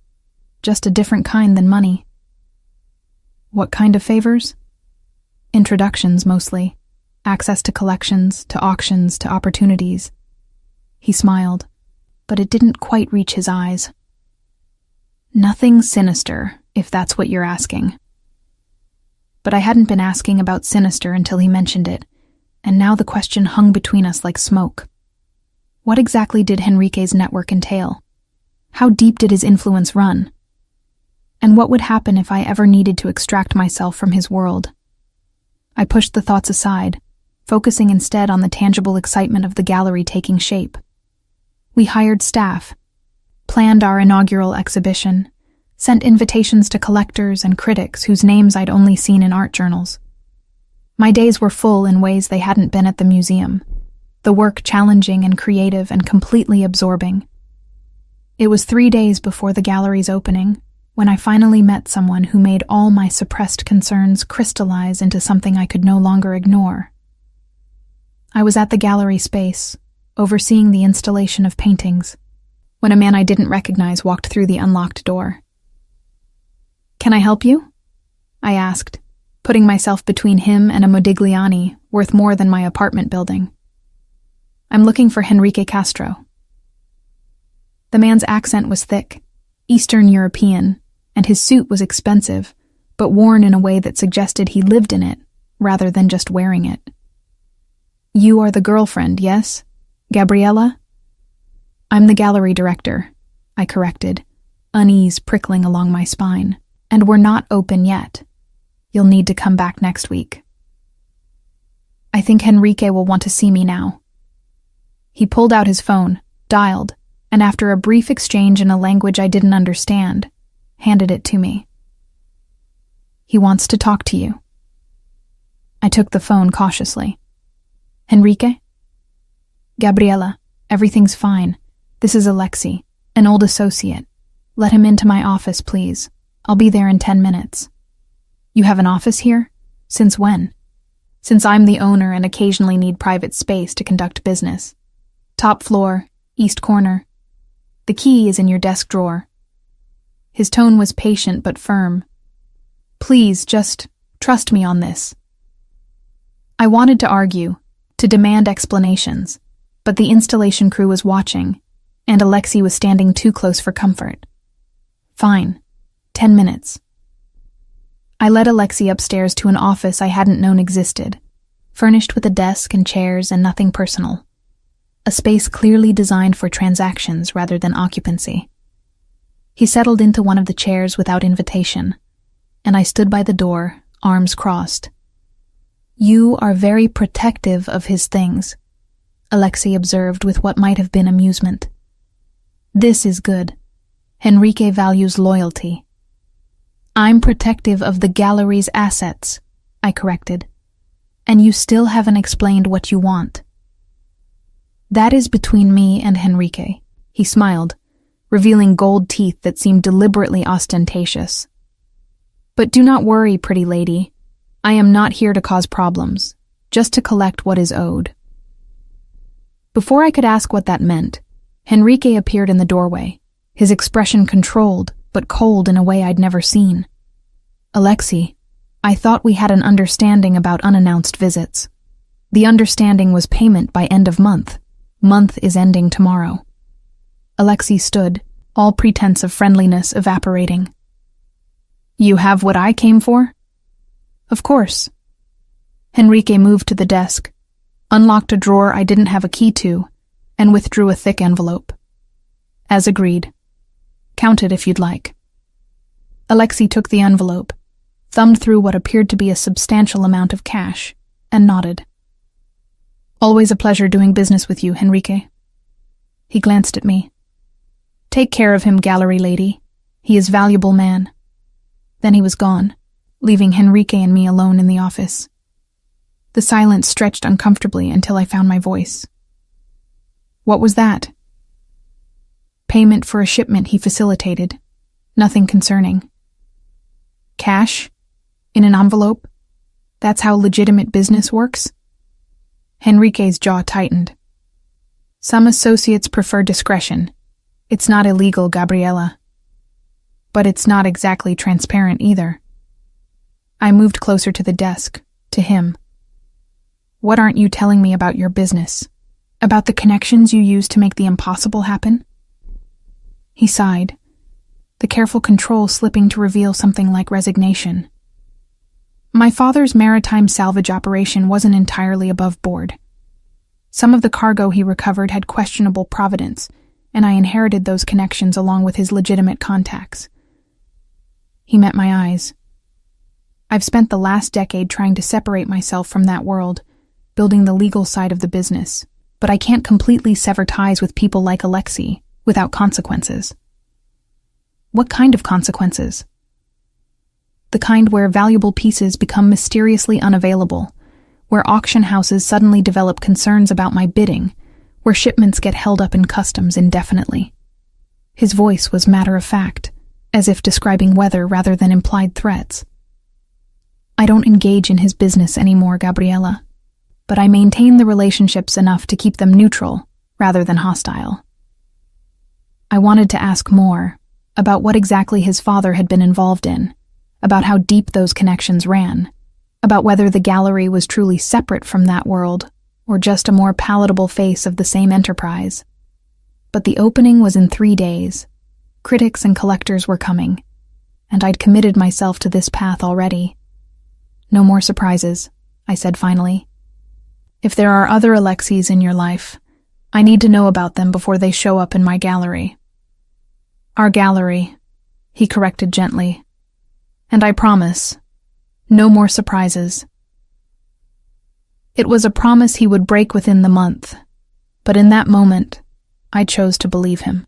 Just a different kind than money. What kind of favors? Introductions, mostly. Access to collections, to auctions, to opportunities. He smiled, but it didn't quite reach his eyes. Nothing sinister, if that's what you're asking. But I hadn't been asking about sinister until he mentioned it, and now the question hung between us like smoke. What exactly did Henrique's network entail? How deep did his influence run? And what would happen if I ever needed to extract myself from his world? I pushed the thoughts aside, focusing instead on the tangible excitement of the gallery taking shape. We hired staff, planned our inaugural exhibition, sent invitations to collectors and critics whose names I'd only seen in art journals. My days were full in ways they hadn't been at the museum, the work challenging and creative and completely absorbing. It was 3 days before the gallery's opening when I finally met someone who made all my suppressed concerns crystallize into something I could no longer ignore. I was at the gallery space, overseeing the installation of paintings, when a man I didn't recognize walked through the unlocked door. "Can I help you?" I asked, putting myself between him and a Modigliani worth more than my apartment building. "I'm looking for Henrique Castro." The man's accent was thick, Eastern European, and his suit was expensive, but worn in a way that suggested he lived in it, rather than just wearing it. "You are the girlfriend, yes? Gabriella?" "I'm the gallery director," I corrected, unease prickling along my spine. "And we're not open yet. You'll need to come back next week." "I think Henrique will want to see me now." He pulled out his phone, dialed, and after a brief exchange in a language I didn't understand, handed it to me. "He wants to talk to you." I took the phone cautiously. "Henrique?" "Gabriella, everything's fine. This is Alexi, an old associate. Let him into my office, please. I'll be there in 10 minutes. "You have an office here? Since when?" "Since I'm the owner and occasionally need private space to conduct business. Top floor, east corner. The key is in your desk drawer." His tone was patient but firm. "Please, just trust me on this." I wanted to argue, to demand explanations, but the installation crew was watching, and Alexi was standing too close for comfort. "Fine. 10 minutes. I led Alexi upstairs to an office I hadn't known existed, furnished with a desk and chairs and nothing personal. A space clearly designed for transactions rather than occupancy. He settled into one of the chairs without invitation, and I stood by the door, arms crossed. "You are very protective of his things," Alexi observed with what might have been amusement. "This is good. Henrique values loyalty." "I'm protective of the gallery's assets," I corrected. "And you still haven't explained what you want." "That is between me and Henrique," he smiled, revealing gold teeth that seemed deliberately ostentatious. "But do not worry, pretty lady. I am not here to cause problems, just to collect what is owed." Before I could ask what that meant, Henrique appeared in the doorway, his expression controlled, but cold in a way I'd never seen. "Alexi, I thought we had an understanding about unannounced visits. The understanding was payment by end of month. Month is ending tomorrow." Alexi stood, all pretense of friendliness evaporating. "You have what I came for?" "Of course." Henrique moved to the desk, unlocked a drawer I didn't have a key to, and withdrew a thick envelope. "As agreed. Count it if you'd like." Alexi took the envelope, thumbed through what appeared to be a substantial amount of cash, and nodded. "Always a pleasure doing business with you, Henrique." He glanced at me. "Take care of him, gallery lady. He is valuable man." Then he was gone, leaving Henrique and me alone in the office. The silence stretched uncomfortably until I found my voice. What was that? Payment for a shipment he facilitated. Nothing concerning. Cash? In an envelope? That's how legitimate business works? Henrique's jaw tightened. Some associates prefer discretion. It's not illegal, Gabriela. But it's not exactly transparent either. I moved closer to the desk, to him. What aren't you telling me about your business? About the connections you use to make the impossible happen? He sighed, the careful control slipping to reveal something like resignation. My father's maritime salvage operation wasn't entirely above board. Some of the cargo he recovered had questionable provenance, and I inherited those connections along with his legitimate contacts. He met my eyes. I've spent the last decade trying to separate myself from that world, building the legal side of the business, but I can't completely sever ties with people like Alexei without consequences. What kind of consequences? The kind where valuable pieces become mysteriously unavailable, where auction houses suddenly develop concerns about my bidding, where shipments get held up in customs indefinitely. His voice was matter-of-fact, as if describing weather rather than implied threats. I don't engage in his business anymore, Gabriela, but I maintain the relationships enough to keep them neutral rather than hostile. I wanted to ask more about what exactly his father had been involved in, about how deep those connections ran, about whether the gallery was truly separate from that world or just a more palatable face of the same enterprise. But the opening was in 3 days. Critics and collectors were coming, and I'd committed myself to this path already. No more surprises, I said finally. If there are other Alexies in your life, I need to know about them before they show up in my gallery. Our gallery, he corrected gently. And I promise, no more surprises. It was a promise he would break within the month, but in that moment, I chose to believe him.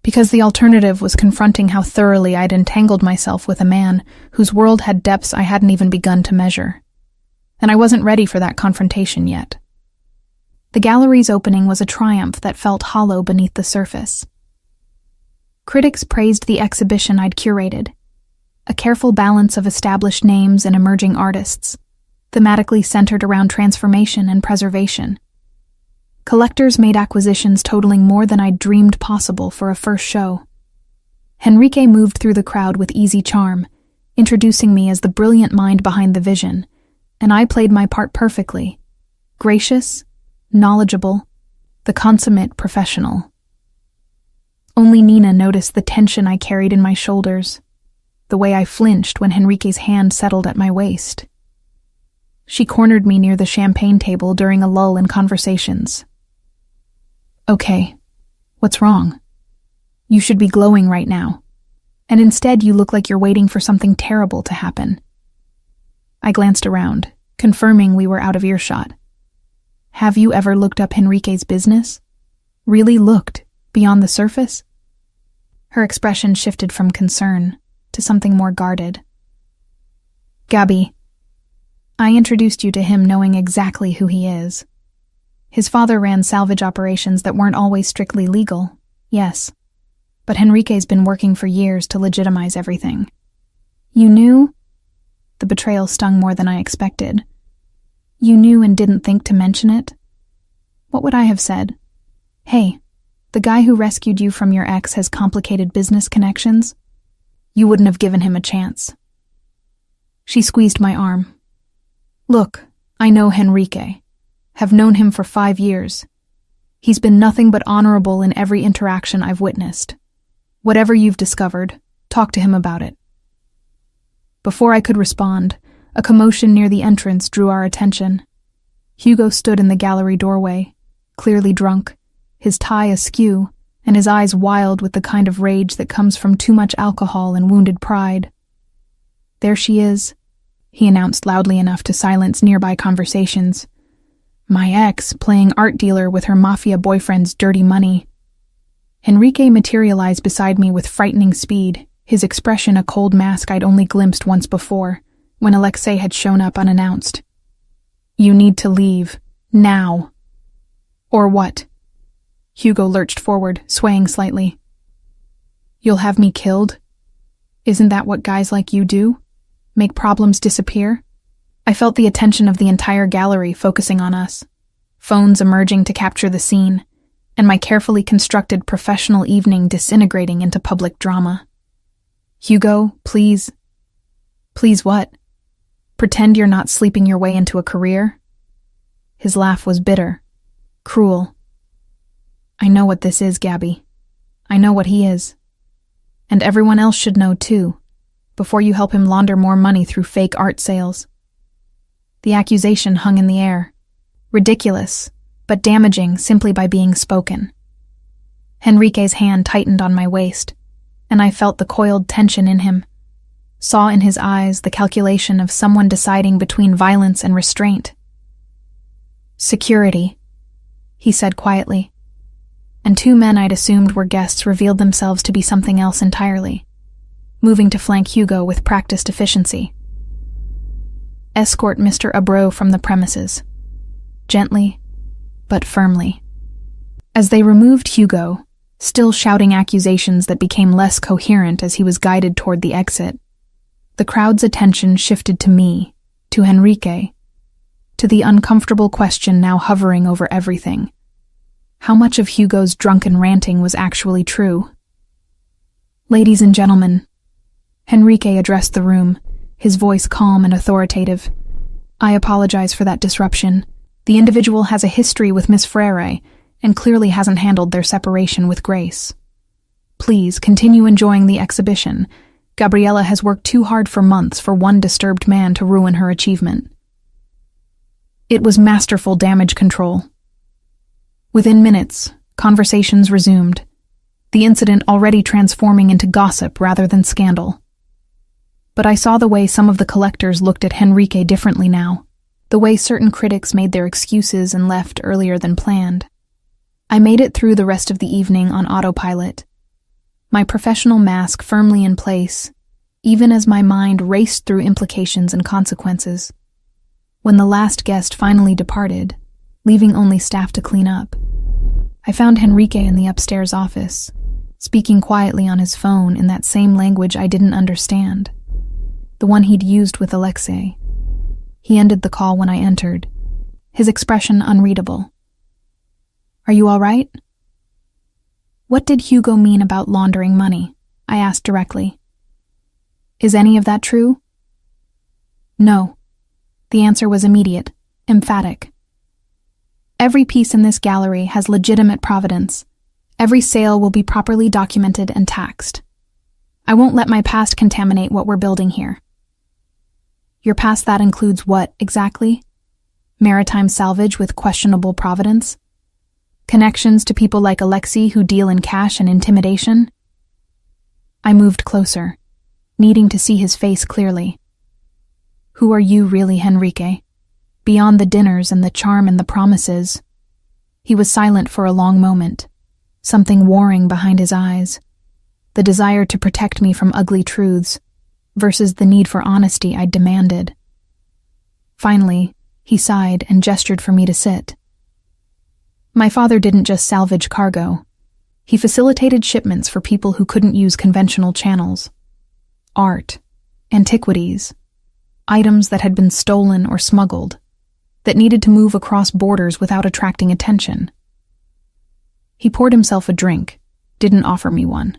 Because the alternative was confronting how thoroughly I'd entangled myself with a man whose world had depths I hadn't even begun to measure. And I wasn't ready for that confrontation yet. The gallery's opening was a triumph that felt hollow beneath the surface. Critics praised the exhibition I'd curated, a careful balance of established names and emerging artists, thematically centered around transformation and preservation. Collectors made acquisitions totaling more than I'd dreamed possible for a first show. Henrique moved through the crowd with easy charm, introducing me as the brilliant mind behind the vision, and I played my part perfectly. Gracious, knowledgeable, the consummate professional. Only Nina noticed the tension I carried in my shoulders, the way I flinched when Henrique's hand settled at my waist. She cornered me near the champagne table during a lull in conversations. Okay, what's wrong? You should be glowing right now, and instead you look like you're waiting for something terrible to happen. I glanced around, confirming we were out of earshot. Have you ever looked up Henrique's business? Really looked beyond the surface? Her expression shifted from concern to something more guarded. Gabi, I introduced you to him knowing exactly who he is. His father ran salvage operations that weren't always strictly legal, yes, but Henrique's been working for years to legitimize everything. You knew? The betrayal stung more than I expected. You knew and didn't think to mention it? What would I have said? Hey, the guy who rescued you from your ex has complicated business connections? You wouldn't have given him a chance. She squeezed my arm. Look, I know Henrique. Have known him for 5 years. He's been nothing but honorable in every interaction I've witnessed. Whatever you've discovered, talk to him about it. Before I could respond, a commotion near the entrance drew our attention. Hugo stood in the gallery doorway, clearly drunk, his tie askew, and his eyes wild with the kind of rage that comes from too much alcohol and wounded pride. There she is, he announced loudly enough to silence nearby conversations. My ex playing art dealer with her Mafia boyfriend's dirty money. Henrique materialized beside me with frightening speed, his expression a cold mask I'd only glimpsed once before, when Alexei had shown up unannounced. You need to leave. Now. Or what? Hugo lurched forward, swaying slightly. You'll have me killed? Isn't that what guys like you do? Make problems disappear? I felt the attention of the entire gallery focusing on us, phones emerging to capture the scene, and my carefully constructed professional evening disintegrating into public drama. Hugo, please. Please what? Pretend you're not sleeping your way into a career? His laugh was bitter, cruel. I know what this is, Gabby. I know what he is. And everyone else should know too, before you help him launder more money through fake art sales. The accusation hung in the air, ridiculous, but damaging simply by being spoken. Henrique's hand tightened on my waist, and I felt the coiled tension in him, saw in his eyes the calculation of someone deciding between violence and restraint. Security, he said quietly, and two men I'd assumed were guests revealed themselves to be something else entirely, moving to flank Hugo with practiced efficiency. Escort Mr. Abro from the premises, gently, but firmly. As they removed Hugo, still shouting accusations that became less coherent as he was guided toward the exit, the crowd's attention shifted to me, to Henrique, to the uncomfortable question now hovering over everything. How much of Hugo's drunken ranting was actually true? Ladies and gentlemen, Henrique addressed the room, his voice calm and authoritative. I apologize for that disruption. The individual has a history with Miss Frere and clearly hasn't handled their separation with grace. Please continue enjoying the exhibition. Gabriella has worked too hard for months for one disturbed man to ruin her achievement. It was masterful damage control. Within minutes, conversations resumed, the incident already transforming into gossip rather than scandal. But I saw the way some of the collectors looked at Henrique differently now, the way certain critics made their excuses and left earlier than planned. I made it through the rest of the evening on autopilot, my professional mask firmly in place, even as my mind raced through implications and consequences. When the last guest finally departed, leaving only staff to clean up, I found Henrique in the upstairs office, speaking quietly on his phone in that same language I didn't understand, the one he'd used with Alexei. He ended the call when I entered, his expression unreadable. Are you all right? What did Hugo mean about laundering money? I asked directly. Is any of that true? No. The answer was immediate, emphatic. Every piece in this gallery has legitimate provenance. Every sale will be properly documented and taxed. I won't let my past contaminate what we're building here. Your past that includes what, exactly? Maritime salvage with questionable provenance? Connections to people like Alexei who deal in cash and intimidation? I moved closer, needing to see his face clearly. Who are you really, Henrique? Beyond the dinners and the charm and the promises. He was silent for a long moment, something warring behind his eyes, the desire to protect me from ugly truths versus the need for honesty I'd demanded. Finally, he sighed and gestured for me to sit. My father didn't just salvage cargo. He facilitated shipments for people who couldn't use conventional channels. Art, antiquities, items that had been stolen or smuggled, that needed to move across borders without attracting attention. He poured himself a drink, didn't offer me one.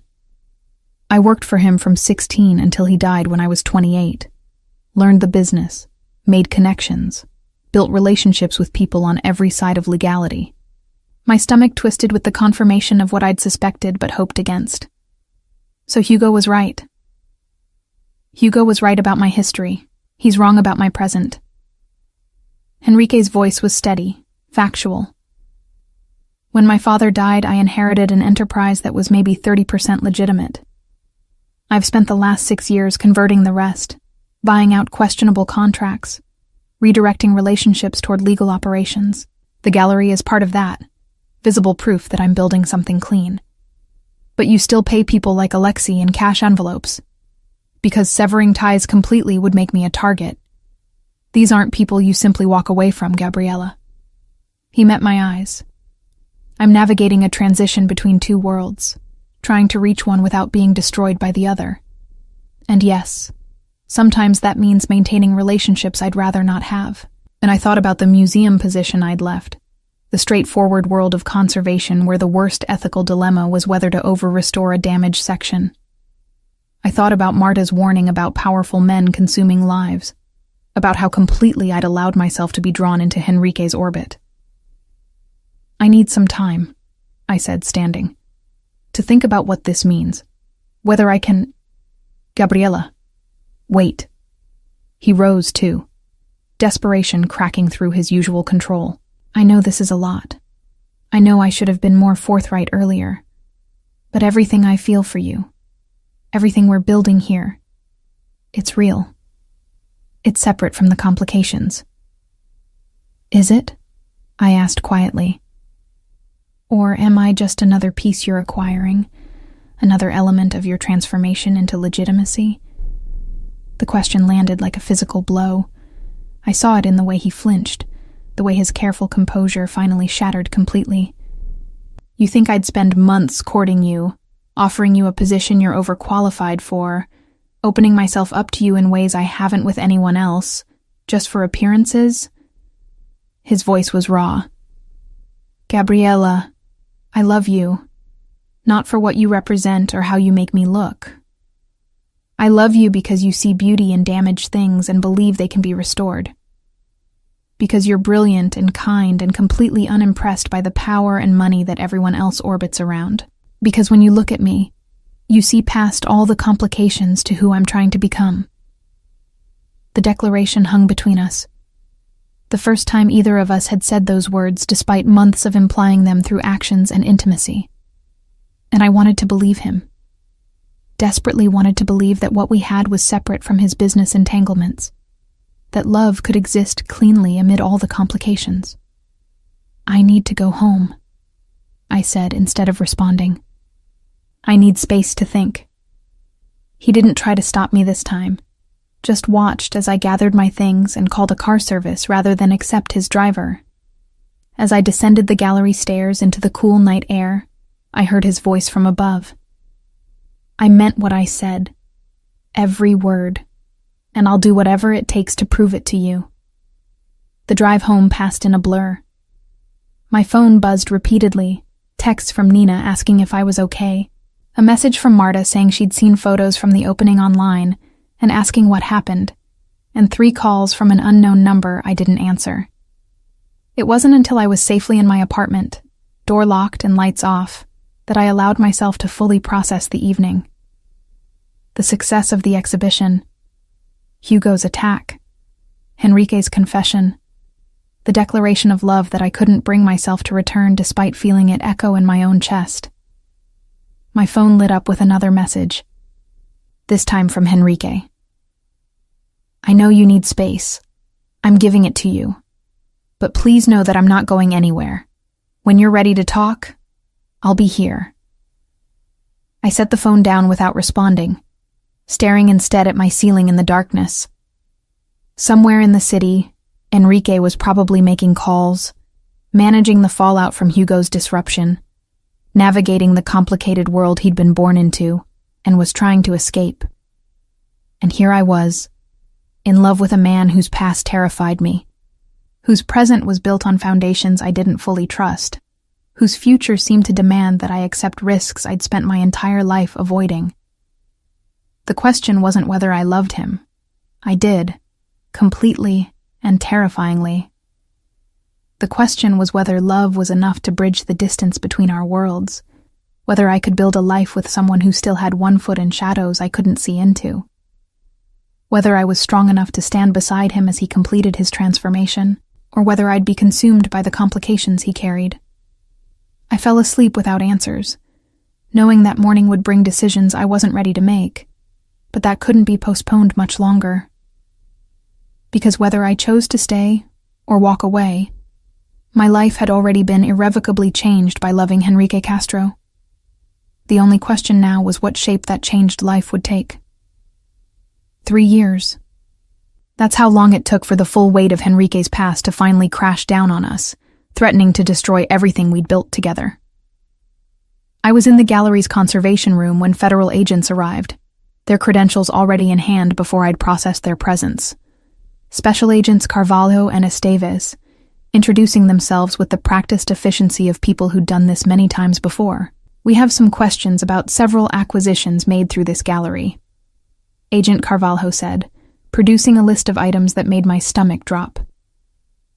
I worked for him from 16 until he died when I was 28, learned the business, made connections, built relationships with people on every side of legality. My stomach twisted with the confirmation of what I'd suspected but hoped against. So Hugo was right. Hugo was right about my history. He's wrong about my present. Henrique's voice was steady, factual. When my father died, I inherited an enterprise that was maybe 30% legitimate. I've spent the last 6 years converting the rest, buying out questionable contracts, redirecting relationships toward legal operations. The gallery is part of that, visible proof that I'm building something clean. But you still pay people like Alexei in cash envelopes, because severing ties completely would make me a target. These aren't people you simply walk away from, Gabriella. He met my eyes. I'm navigating a transition between two worlds, trying to reach one without being destroyed by the other. And yes, sometimes that means maintaining relationships I'd rather not have. And I thought about the museum position I'd left, the straightforward world of conservation where the worst ethical dilemma was whether to over-restore a damaged section. I thought about Marta's warning about powerful men consuming lives, about how completely I'd allowed myself to be drawn into Henrique's orbit. I need some time, I said, standing, to think about what this means, whether I can... Gabriella, wait. He rose, too, desperation cracking through his usual control. I know this is a lot. I know I should have been more forthright earlier. But everything I feel for you, everything we're building here, it's real. It's separate from the complications. Is it? I asked quietly. Or am I just another piece you're acquiring, another element of your transformation into legitimacy? The question landed like a physical blow. I saw it in the way he flinched, the way his careful composure finally shattered completely. You think I'd spend months courting you, offering you a position you're overqualified for, opening myself up to you in ways I haven't with anyone else, just for appearances? His voice was raw. Gabriella, I love you, not for what you represent or how you make me look. I love you because you see beauty in damaged things and believe they can be restored. Because you're brilliant and kind and completely unimpressed by the power and money that everyone else orbits around. Because when you look at me, you see past all the complications to who I'm trying to become. The declaration hung between us. The first time either of us had said those words despite months of implying them through actions and intimacy. And I wanted to believe him. Desperately wanted to believe that what we had was separate from his business entanglements. That love could exist cleanly amid all the complications. I need to go home, I said instead of responding. I need space to think. He didn't try to stop me this time, just watched as I gathered my things and called a car service rather than accept his driver. As I descended the gallery stairs into the cool night air, I heard his voice from above. I meant what I said, every word, and I'll do whatever it takes to prove it to you. The drive home passed in a blur. My phone buzzed repeatedly, texts from Nina asking if I was okay, a message from Marta saying she'd seen photos from the opening online and asking what happened, and 3 calls from an unknown number I didn't answer. It wasn't until I was safely in my apartment, door locked and lights off, that I allowed myself to fully process the evening. The success of the exhibition, Hugo's attack, Henrique's confession, the declaration of love that I couldn't bring myself to return despite feeling it echo in my own chest. My phone lit up with another message, this time from Henrique. I know you need space. I'm giving it to you. But please know that I'm not going anywhere. When you're ready to talk, I'll be here. I set the phone down without responding, staring instead at my ceiling in the darkness. Somewhere in the city, Enrique was probably making calls, managing the fallout from Hugo's disruption, navigating the complicated world he'd been born into, and was trying to escape. And here I was, in love with a man whose past terrified me, whose present was built on foundations I didn't fully trust, whose future seemed to demand that I accept risks I'd spent my entire life avoiding. The question wasn't whether I loved him. I did, completely and terrifyingly. The question was whether love was enough to bridge the distance between our worlds, whether I could build a life with someone who still had one foot in shadows I couldn't see into, whether I was strong enough to stand beside him as he completed his transformation, or whether I'd be consumed by the complications he carried. I fell asleep without answers, knowing that morning would bring decisions I wasn't ready to make, but that couldn't be postponed much longer. Because whether I chose to stay or walk away, my life had already been irrevocably changed by loving Henrique Castro. The only question now was what shape that changed life would take. 3 years. That's how long it took for the full weight of Henrique's past to finally crash down on us, threatening to destroy everything we'd built together. I was in the gallery's conservation room when federal agents arrived, their credentials already in hand before I'd processed their presence. Special Agents Carvalho and Esteves, introducing themselves with the practiced efficiency of people who'd done this many times before. We have some questions about several acquisitions made through this gallery, Agent Carvalho said, producing a list of items that made my stomach drop,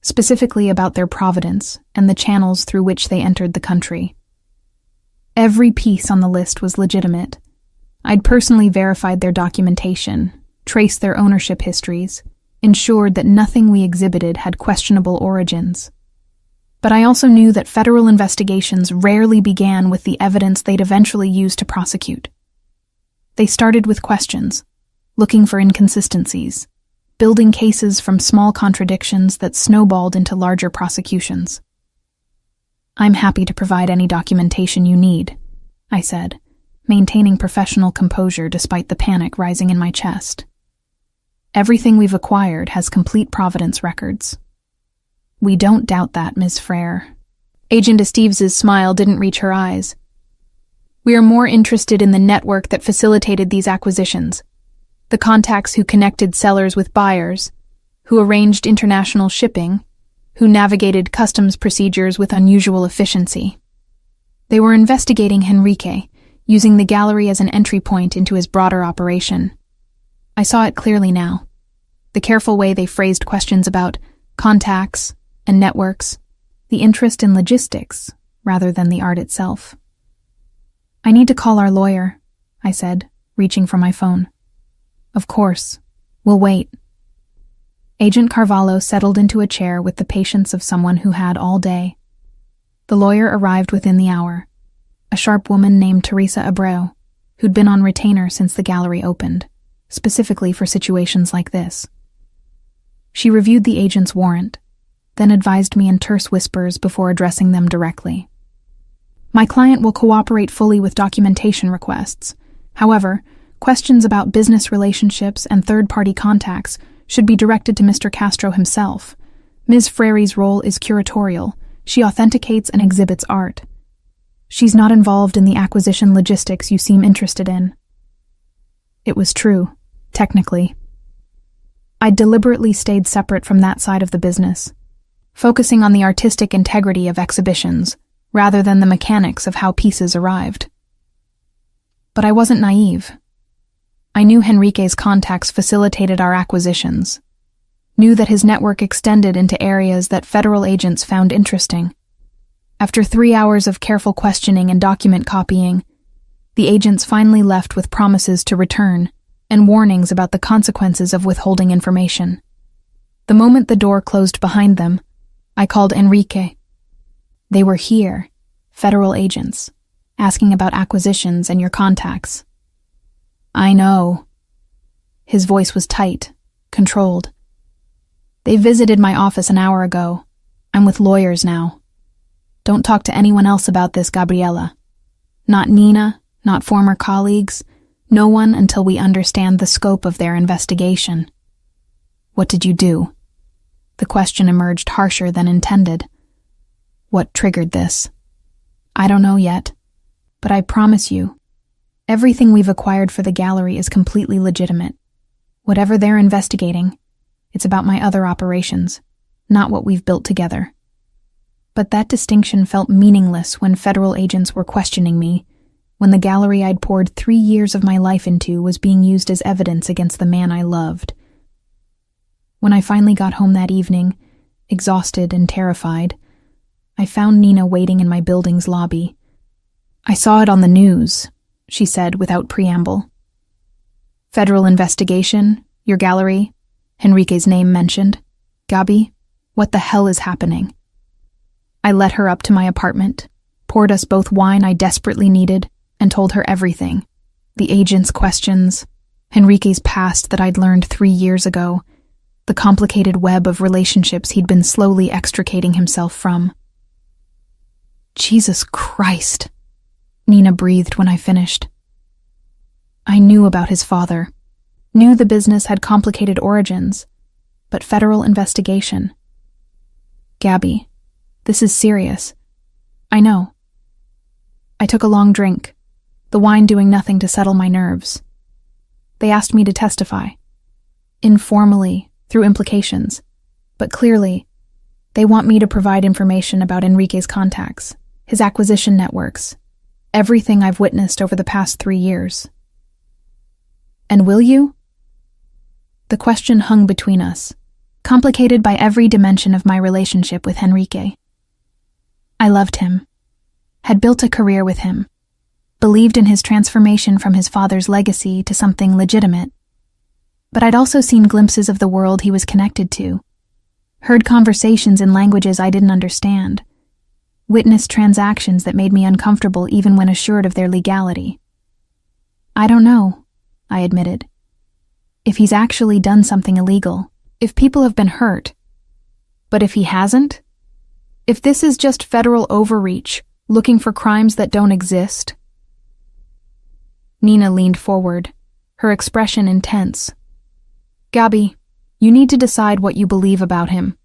specifically about their provenance and the channels through which they entered the country. Every piece on the list was legitimate. I'd personally verified their documentation, traced their ownership histories, ensured that nothing we exhibited had questionable origins. But I also knew that federal investigations rarely began with the evidence they'd eventually use to prosecute. They started with questions, looking for inconsistencies, building cases from small contradictions that snowballed into larger prosecutions. I'm happy to provide any documentation you need, I said, maintaining professional composure despite the panic rising in my chest. Everything we've acquired has complete provenance records. We don't doubt that, Ms. Frere. Agent Esteves' smile didn't reach her eyes. We are more interested in the network that facilitated these acquisitions, the contacts who connected sellers with buyers, who arranged international shipping, who navigated customs procedures with unusual efficiency. They were investigating Henrique, using the gallery as an entry point into his broader operation. I saw it clearly now. The careful way they phrased questions about contacts and networks, the interest in logistics rather than the art itself. I need to call our lawyer, I said, reaching for my phone. Of course. We'll wait. Agent Carvalho settled into a chair with the patience of someone who had all day. The lawyer arrived within the hour, a sharp woman named Teresa Abreu, who'd been on retainer since the gallery opened, specifically for situations like this. She reviewed the agent's warrant, then advised me in terse whispers before addressing them directly. My client will cooperate fully with documentation requests. However, questions about business relationships and third-party contacts should be directed to Mr. Castro himself. Ms. Frere's role is curatorial. She authenticates and exhibits art. She's not involved in the acquisition logistics you seem interested in. It was true, technically. I deliberately stayed separate from that side of the business, focusing on the artistic integrity of exhibitions rather than the mechanics of how pieces arrived. But I wasn't naive. I knew Henrique's contacts facilitated our acquisitions, knew that his network extended into areas that federal agents found interesting. After 3 hours of careful questioning and document copying, the agents finally left with promises to return and warnings about the consequences of withholding information. The moment the door closed behind them, I called Enrique. They were here, federal agents, asking about acquisitions and your contacts. I know. His voice was tight, controlled. They visited my office an hour ago. I'm with lawyers now. Don't talk to anyone else about this, Gabriela. Not Nina, not former colleagues, no one until we understand the scope of their investigation. What did you do? The question emerged harsher than intended. What triggered this? I don't know yet, but I promise you, everything we've acquired for the gallery is completely legitimate. Whatever they're investigating, it's about my other operations, not what we've built together. But that distinction felt meaningless when federal agents were questioning me, when the gallery I'd poured 3 years of my life into was being used as evidence against the man I loved. When I finally got home that evening, exhausted and terrified, I found Nina waiting in my building's lobby. I saw it on the news, she said without preamble. Federal investigation, your gallery, Henrique's name mentioned. Gabi, what the hell is happening? I led her up to my apartment, poured us both wine I desperately needed, and told her everything. The agent's questions, Henrique's past that I'd learned 3 years ago, the complicated web of relationships he'd been slowly extricating himself from. Jesus Christ, Nina breathed when I finished. I knew about his father, knew the business had complicated origins, but federal investigation. Gabby, this is serious. I know. I took a long drink, the wine doing nothing to settle my nerves. They asked me to testify. Informally, through implications, but clearly, they want me to provide information about Enrique's contacts, his acquisition networks, everything I've witnessed over the past 3 years. And will you? The question hung between us, complicated by every dimension of my relationship with Enrique. I loved him, had built a career with him, believed in his transformation from his father's legacy to something legitimate. But I'd also seen glimpses of the world he was connected to, heard conversations in languages I didn't understand, witnessed transactions that made me uncomfortable even when assured of their legality. I don't know, I admitted. If he's actually done something illegal, if people have been hurt. But if he hasn't? If this is just federal overreach, looking for crimes that don't exist? Nina leaned forward, her expression intense. Gabby, you need to decide what you believe about him.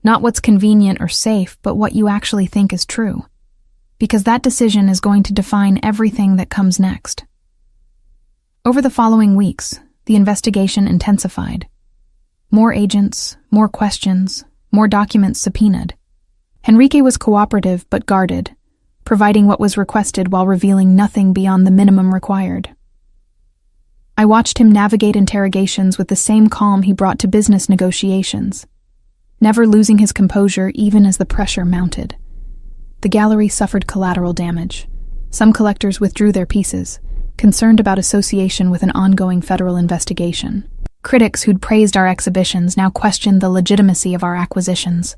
Not what's convenient or safe, but what you actually think is true. Because that decision is going to define everything that comes next. Over the following weeks, the investigation intensified. More agents, more questions, more documents subpoenaed. Enrique was cooperative but guarded, providing what was requested while revealing nothing beyond the minimum required. I watched him navigate interrogations with the same calm he brought to business negotiations, never losing his composure even as the pressure mounted. The gallery suffered collateral damage. Some collectors withdrew their pieces, concerned about association with an ongoing federal investigation. Critics who'd praised our exhibitions now questioned the legitimacy of our acquisitions.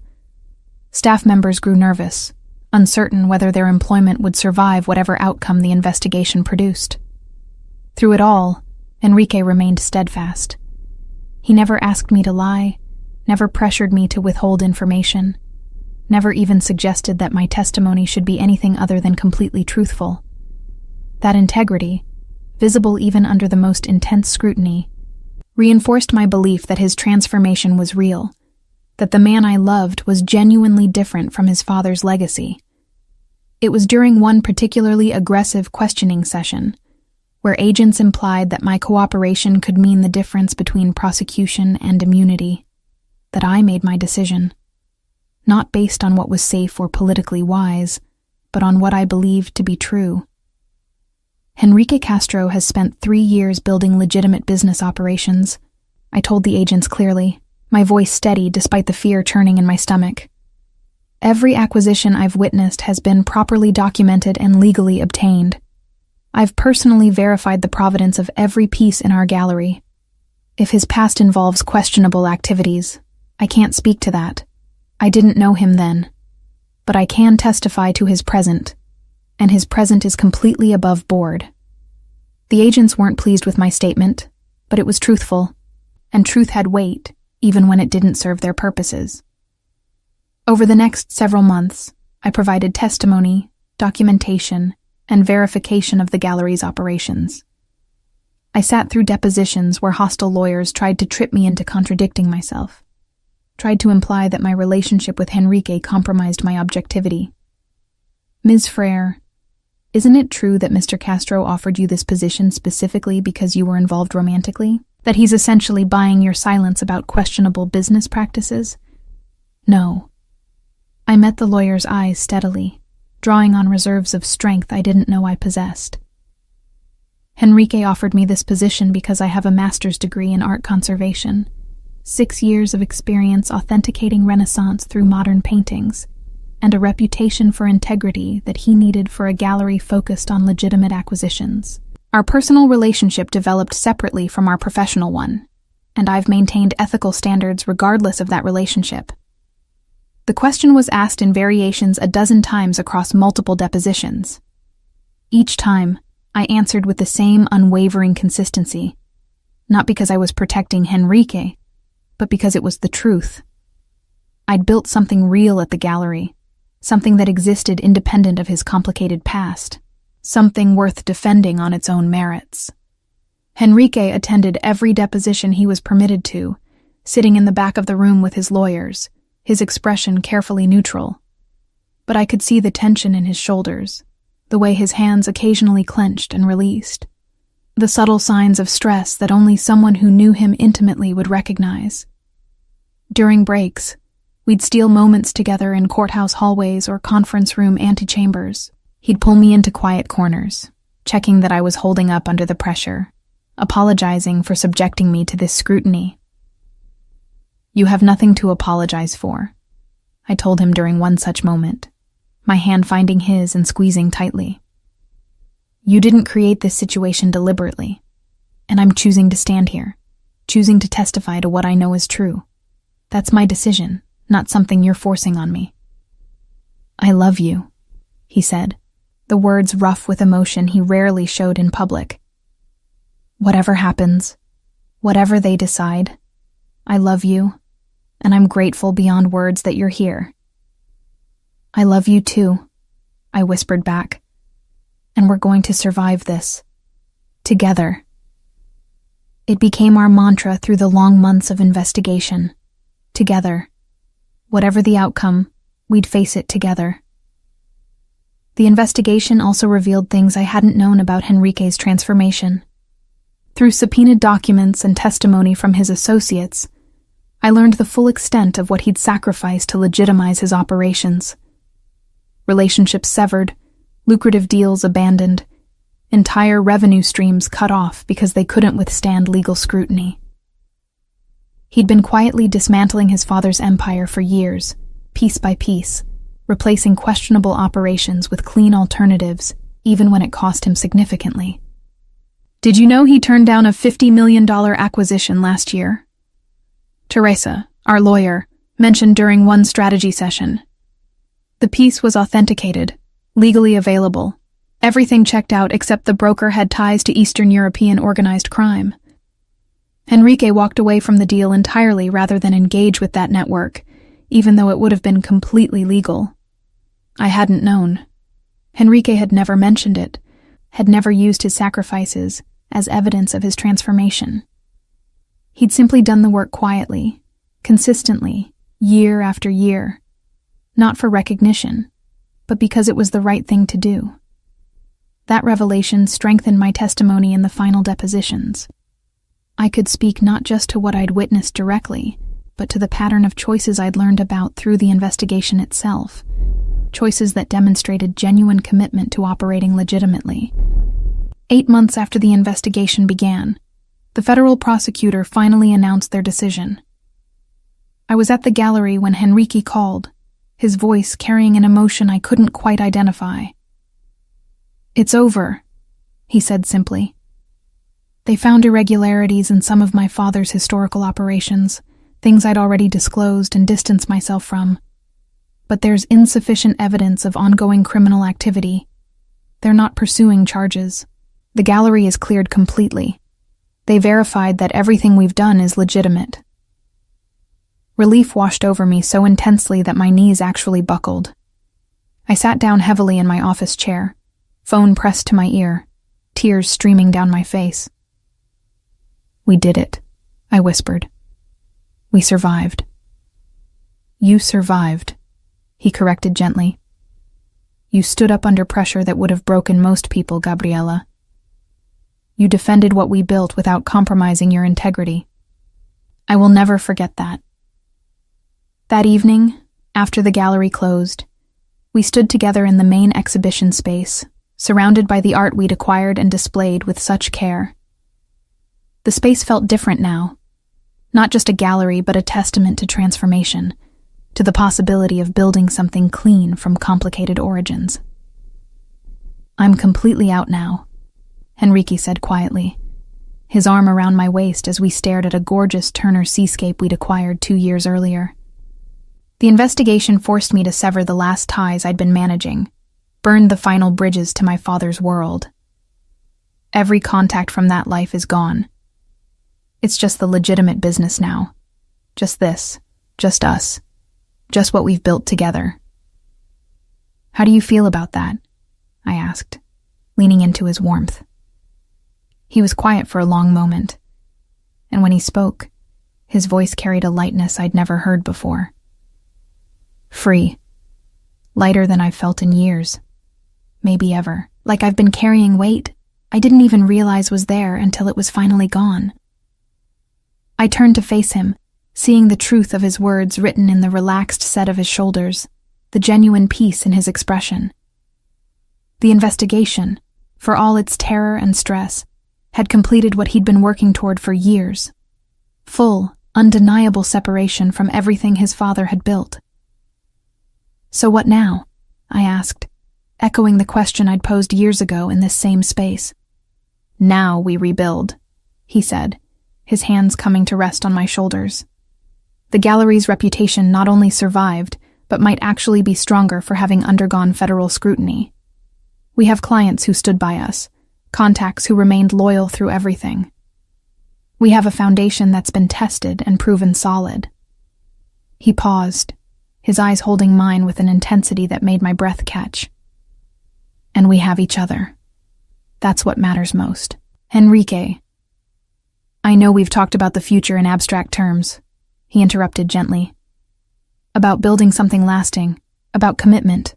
Staff members grew nervous, uncertain whether their employment would survive whatever outcome the investigation produced. Through it all, Enrique remained steadfast. He never asked me to lie, never pressured me to withhold information, never even suggested that my testimony should be anything other than completely truthful. That integrity, visible even under the most intense scrutiny, reinforced my belief that his transformation was real, that the man I loved was genuinely different from his father's legacy. It was during one particularly aggressive questioning session, where agents implied that my cooperation could mean the difference between prosecution and immunity, that I made my decision, not based on what was safe or politically wise, but on what I believed to be true. Enrique Castro has spent 3 years building legitimate business operations, I told the agents clearly, my voice steady despite the fear churning in my stomach. Every acquisition I've witnessed has been properly documented and legally obtained. I've personally verified the provenance of every piece in our gallery. If his past involves questionable activities, I can't speak to that. I didn't know him then. But I can testify to his present, and his present is completely above board. The agents weren't pleased with my statement, but it was truthful, and truth had weight, even when it didn't serve their purposes. Over the next several months, I provided testimony, documentation, and verification of the gallery's operations. I sat through depositions where hostile lawyers tried to trip me into contradicting myself, tried to imply that my relationship with Enrique compromised my objectivity. Ms. Frere, isn't it true that Mr. Castro offered you this position specifically because you were involved romantically? That he's essentially buying your silence about questionable business practices? No. I met the lawyer's eyes steadily, drawing on reserves of strength I didn't know I possessed. Enrique offered me this position because I have a master's degree in art conservation, 6 years of experience authenticating Renaissance through modern paintings, and a reputation for integrity that he needed for a gallery focused on legitimate acquisitions. Our personal relationship developed separately from our professional one, and I've maintained ethical standards regardless of that relationship. The question was asked in variations a dozen times across multiple depositions. Each time, I answered with the same unwavering consistency, not because I was protecting Enrique, but because it was the truth. I'd built something real at the gallery, something that existed independent of his complicated past, something worth defending on its own merits. Enrique attended every deposition he was permitted to, sitting in the back of the room with his lawyers, his expression carefully neutral. But I could see the tension in his shoulders, the way his hands occasionally clenched and released, the subtle signs of stress that only someone who knew him intimately would recognize. During breaks, we'd steal moments together in courthouse hallways or conference room antechambers. He'd pull me into quiet corners, checking that I was holding up under the pressure, apologizing for subjecting me to this scrutiny. "You have nothing to apologize for," I told him during one such moment, my hand finding his and squeezing tightly. "You didn't create this situation deliberately, and I'm choosing to stand here, choosing to testify to what I know is true. That's my decision, not something you're forcing on me." "I love you," he said, the words rough with emotion he rarely showed in public. "Whatever happens, whatever they decide, I love you, and I'm grateful beyond words that you're here." "I love you too," I whispered back, "and we're going to survive this. Together." It became our mantra through the long months of investigation. Together. Whatever the outcome, we'd face it together. The investigation also revealed things I hadn't known about Henrique's transformation. Through subpoenaed documents and testimony from his associates, I learned the full extent of what he'd sacrificed to legitimize his operations. Relationships severed, lucrative deals abandoned, entire revenue streams cut off because they couldn't withstand legal scrutiny. He'd been quietly dismantling his father's empire for years, piece by piece, replacing questionable operations with clean alternatives, even when it cost him significantly. "Did you know he turned down a $50 million acquisition last year?" Teresa, our lawyer, mentioned during one strategy session. The piece was authenticated, legally available. Everything checked out except the broker had ties to Eastern European organized crime. Henrique walked away from the deal entirely rather than engage with that network, even though it would have been completely legal. I hadn't known. Henrique had never mentioned it, had never used his sacrifices as evidence of his transformation. He'd simply done the work quietly, consistently, year after year, not for recognition, but because it was the right thing to do. That revelation strengthened my testimony in the final depositions. I could speak not just to what I'd witnessed directly, but to the pattern of choices I'd learned about through the investigation itself, choices that demonstrated genuine commitment to operating legitimately. 8 months after the investigation began, the federal prosecutor finally announced their decision. I was at the gallery when Henrique called, his voice carrying an emotion I couldn't quite identify. "It's over," he said simply. "They found irregularities in some of my father's historical operations, things I'd already disclosed and distanced myself from. But there's insufficient evidence of ongoing criminal activity. They're not pursuing charges. The gallery is cleared completely. They verified that everything we've done is legitimate." Relief washed over me so intensely that my knees actually buckled. I sat down heavily in my office chair, phone pressed to my ear, tears streaming down my face. "We did it," I whispered. "We survived." "You survived," he corrected gently. "You stood up under pressure that would have broken most people, Gabriela. You defended what we built without compromising your integrity. I will never forget that." That evening, after the gallery closed, we stood together in the main exhibition space, surrounded by the art we'd acquired and displayed with such care. The space felt different now, not just a gallery but a testament to transformation, to the possibility of building something clean from complicated origins. "I'm completely out now," Henrique said quietly, his arm around my waist as we stared at a gorgeous Turner seascape we'd acquired 2 years earlier. The investigation forced me to sever the last ties I'd been managing, burned the final bridges to my father's world. Every contact from that life is gone. It's just the legitimate business now. Just this, just us, just what we've built together. "How do you feel about that?" I asked, leaning into his warmth. He was quiet for a long moment, and when he spoke, His voice carried a lightness I'd never heard before. Free. Lighter than I've felt in years. Maybe ever. Like I've been carrying weight I didn't even realize was there until it was finally gone. I turned to face him, seeing the truth of his words written in the relaxed set of his shoulders, the genuine peace in his expression. The investigation, for all its terror and stress, had completed what he'd been working toward for years. Full, undeniable separation from everything his father had built. So what now? I asked, echoing the question I'd posed years ago in this same space. Now we rebuild, he said, his hands coming to rest on my shoulders. The gallery's reputation not only survived, but might actually be stronger for having undergone federal scrutiny. We have clients who stood by us, contacts who remained loyal through everything. We have a foundation that's been tested and proven solid. He paused, his eyes holding mine with an intensity that made my breath catch. And we have each other. That's what matters most. Enrique. I know we've talked about the future in abstract terms, he interrupted gently. About building something lasting, about commitment.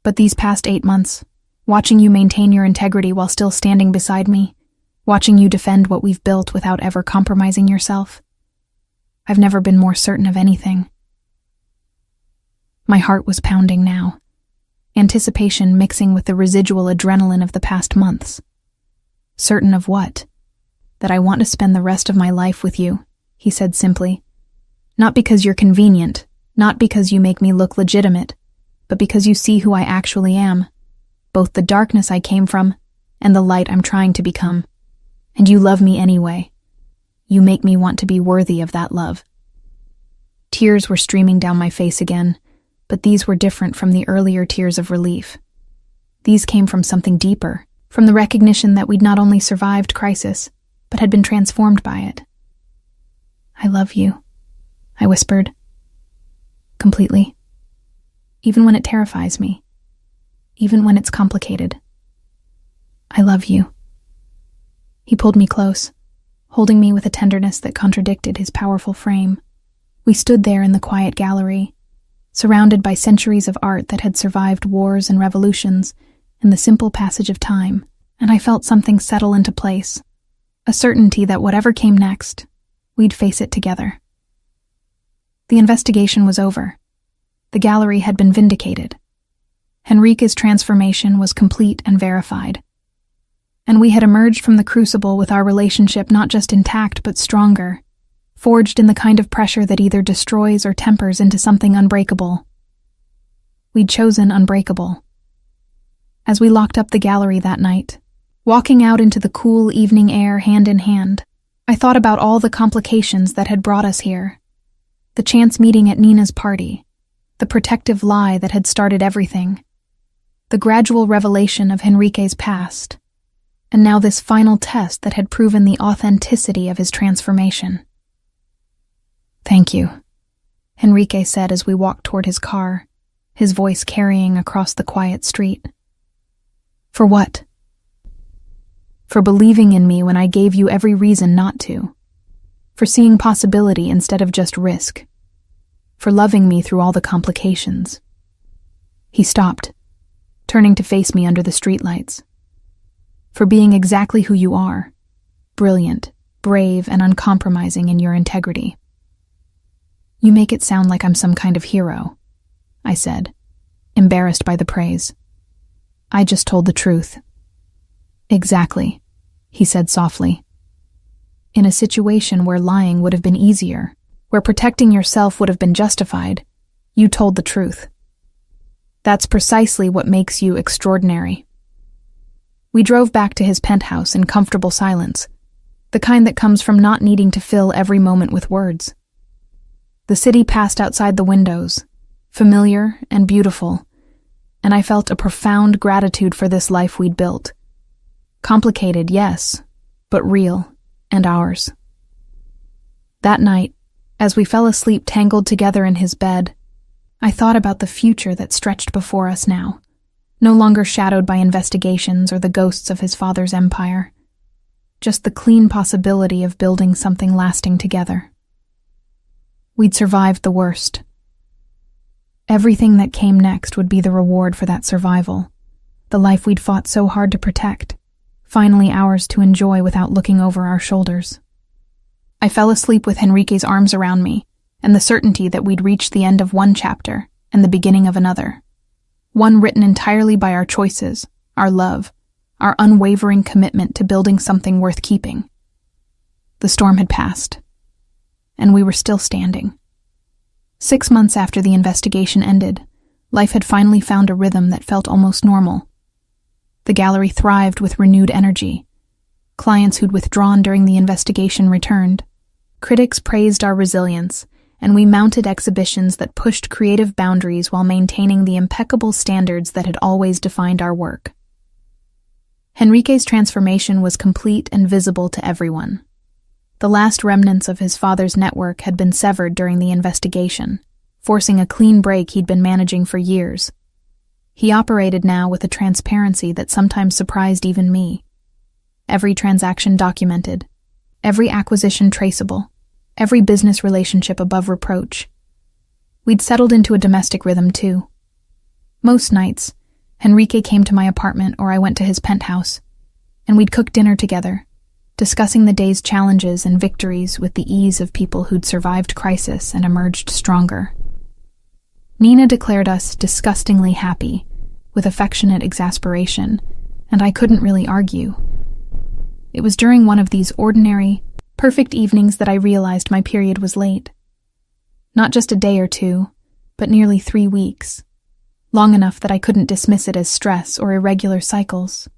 But these past 8 months, watching you maintain your integrity while still standing beside me, watching you defend what we've built without ever compromising yourself, I've never been more certain of anything. My heart was pounding now, anticipation mixing with the residual adrenaline of the past months. Certain of what? That I want to spend the rest of my life with you, he said simply. Not because you're convenient, not because you make me look legitimate, but because you see who I actually am, both the darkness I came from and the light I'm trying to become. And you love me anyway. You make me want to be worthy of that love. Tears were streaming down my face again, but these were different from the earlier tears of relief. These came from something deeper, from the recognition that we'd not only survived crisis, but had been transformed by it. I love you, I whispered. Completely. Even when it terrifies me. Even when it's complicated. I love you. He pulled me close, holding me with a tenderness that contradicted his powerful frame. We stood there in the quiet gallery, surrounded by centuries of art that had survived wars and revolutions in the simple passage of time, and I felt something settle into place, a certainty that whatever came next, we'd face it together. The investigation was over. The gallery had been vindicated. Enrique's transformation was complete and verified. And we had emerged from the crucible with our relationship not just intact but stronger, forged in the kind of pressure that either destroys or tempers into something unbreakable. We'd chosen unbreakable. As we locked up the gallery that night, walking out into the cool evening air hand in hand, I thought about all the complications that had brought us here. The chance meeting at Nina's party, the protective lie that had started everything, the gradual revelation of Enrique's past, and now this final test that had proven the authenticity of his transformation. Thank you, Enrique said as we walked toward his car, his voice carrying across the quiet street. For what? For believing in me when I gave you every reason not to. For seeing possibility instead of just risk. For loving me through all the complications. He stopped, turning to face me under the streetlights. For being exactly who you are, brilliant, brave, and uncompromising in your integrity. You make it sound like I'm some kind of hero, I said, embarrassed by the praise. I just told the truth. Exactly, he said softly. In a situation where lying would have been easier, where protecting yourself would have been justified, you told the truth. That's precisely what makes you extraordinary. We drove back to his penthouse in comfortable silence, the kind that comes from not needing to fill every moment with words. The city passed outside the windows, familiar and beautiful, and I felt a profound gratitude for this life we'd built. Complicated, yes, but real and ours. That night, as we fell asleep tangled together in his bed, I thought about the future that stretched before us now, no longer shadowed by investigations or the ghosts of his father's empire. Just the clean possibility of building something lasting together. We'd survived the worst. Everything that came next would be the reward for that survival, the life we'd fought so hard to protect, finally ours to enjoy without looking over our shoulders. I fell asleep with Henrique's arms around me, and the certainty that we'd reached the end of one chapter and the beginning of another. One written entirely by our choices, our love, our unwavering commitment to building something worth keeping. The storm had passed, and we were still standing. 6 months after the investigation ended, life had finally found a rhythm that felt almost normal. The gallery thrived with renewed energy. Clients who'd withdrawn during the investigation returned. Critics praised our resilience, and we mounted exhibitions that pushed creative boundaries while maintaining the impeccable standards that had always defined our work. Henrique's transformation was complete and visible to everyone. The last remnants of his father's network had been severed during the investigation, forcing a clean break he'd been managing for years. He operated now with a transparency that sometimes surprised even me. Every transaction documented, every acquisition traceable, every business relationship above reproach. We'd settled into a domestic rhythm, too. Most nights, Henrique came to my apartment or I went to his penthouse, and we'd cook dinner together, discussing the day's challenges and victories with the ease of people who'd survived crisis and emerged stronger. Nina declared us disgustingly happy, with affectionate exasperation, and I couldn't really argue. It was during one of these ordinary, perfect evenings that I realized my period was late. Not just a day or two, but nearly 3 weeks. Long enough that I couldn't dismiss it as stress or irregular cycles.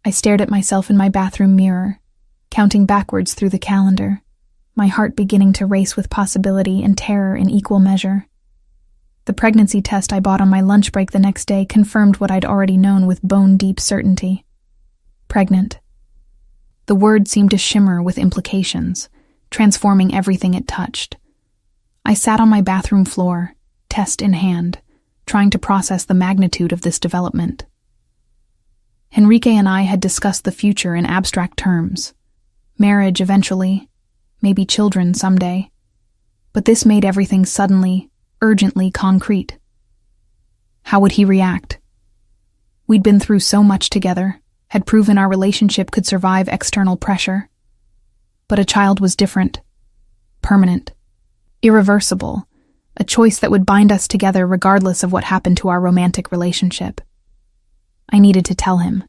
I stared at myself in my bathroom mirror, counting backwards through the calendar, my heart beginning to race with possibility and terror in equal measure. The pregnancy test I bought on my lunch break the next day confirmed what I'd already known with bone-deep certainty. Pregnant. The word seemed to shimmer with implications, transforming everything it touched. I sat on my bathroom floor, test in hand, trying to process the magnitude of this development. Henrique and I had discussed the future in abstract terms. Marriage eventually, maybe children someday. But this made everything suddenly, urgently concrete. How would he react? We'd been through so much together, had proven our relationship could survive external pressure. But a child was different, permanent, irreversible, a choice that would bind us together regardless of what happened to our romantic relationship. I needed to tell him.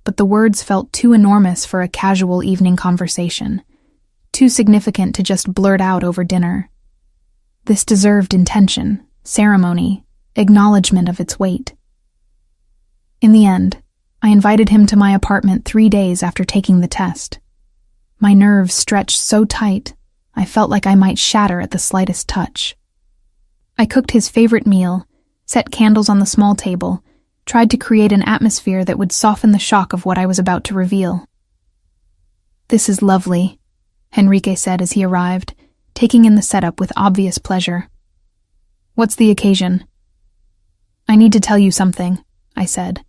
But the words felt too enormous for a casual evening conversation, too significant to just blurt out over dinner. This deserved intention, ceremony, acknowledgement of its weight. In the end, I invited him to my apartment 3 days after taking the test. My nerves stretched so tight, I felt like I might shatter at the slightest touch. I cooked his favorite meal, set candles on the small table, tried to create an atmosphere that would soften the shock of what I was about to reveal. "This is lovely," Henrique said as he arrived, taking in the setup with obvious pleasure. "What's the occasion?" "I need to tell you something," I said,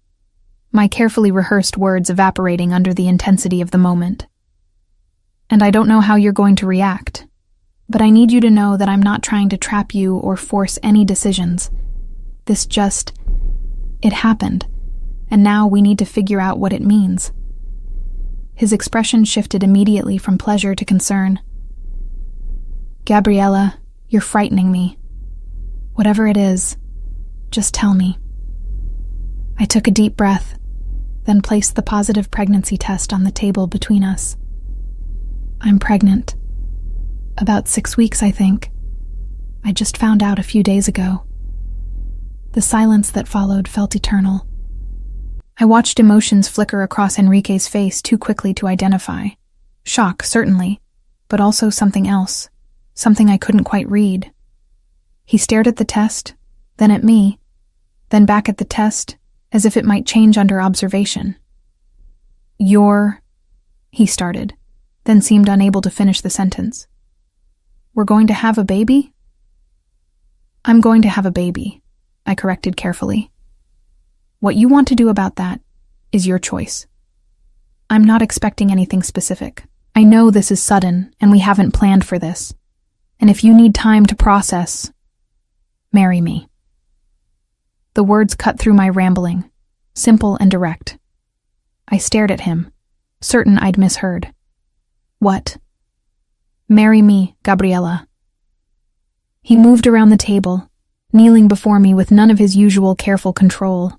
my carefully rehearsed words evaporating under the intensity of the moment. "And I don't know how you're going to react, but I need you to know that I'm not trying to trap you or force any decisions. It happened, and now we need to figure out what it means." His expression shifted immediately from pleasure to concern. "Gabriella, you're frightening me. Whatever it is, just tell me." I took a deep breath, then placed the positive pregnancy test on the table between us. "I'm pregnant. About 6 weeks, I think. I just found out a few days ago." The silence that followed felt eternal. I watched emotions flicker across Henrique's face too quickly to identify. Shock, certainly, but also something else, something I couldn't quite read. He stared at the test, then at me, then back at the test, as if it might change under observation. He started, then seemed unable to finish the sentence. "We're going to have a baby?" "I'm going to have a baby," I corrected carefully. "What you want to do about that is your choice. I'm not expecting anything specific. I know this is sudden, and we haven't planned for this. And if you need time to process, marry me." The words cut through my rambling, simple and direct. I stared at him, certain I'd misheard. "What?" "Marry me, Gabriella." He moved around the table, kneeling before me with none of his usual careful control.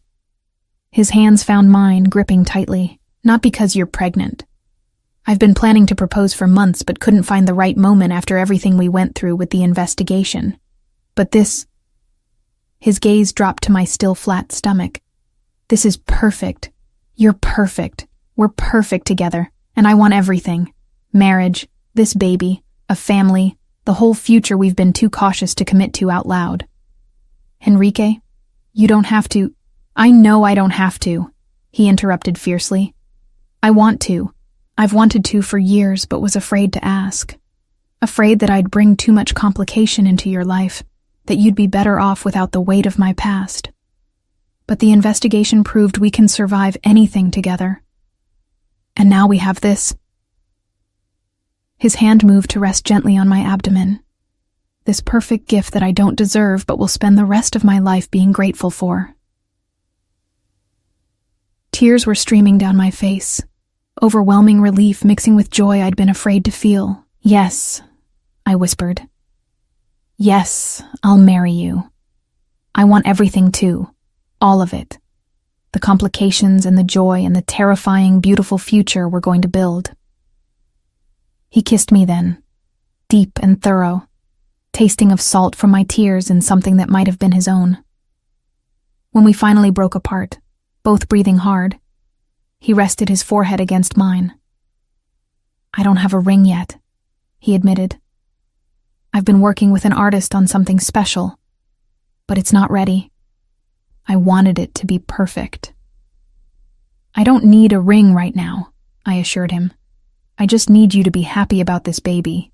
His hands found mine, gripping tightly. "Not because you're pregnant. I've been planning to propose for months but couldn't find the right moment after everything we went through with the investigation. But this—" His gaze dropped to my still flat stomach. "This is perfect. You're perfect. We're perfect together, and I want everything. Marriage, this baby, a family, the whole future we've been too cautious to commit to out loud." "Enrique, you don't have to—" "I know I don't have to," he interrupted fiercely. "I want to. I've wanted to for years but was afraid to ask. Afraid that I'd bring too much complication into your life, that you'd be better off without the weight of my past. But the investigation proved we can survive anything together. And now we have this." His hand moved to rest gently on my abdomen. This perfect gift that I don't deserve but will spend the rest of my life being grateful for. Tears were streaming down my face, overwhelming relief mixing with joy I'd been afraid to feel. "Yes," I whispered. "Yes, I'll marry you. I want everything too, all of it. The complications and the joy and the terrifying, beautiful future we're going to build." He kissed me then, deep and thorough, tasting of salt from my tears in something that might have been his own. When we finally broke apart, both breathing hard, he rested his forehead against mine. "I don't have a ring yet," he admitted. "I've been working with an artist on something special, but it's not ready. I wanted it to be perfect." "I don't need a ring right now," I assured him. "I just need you to be happy about this baby,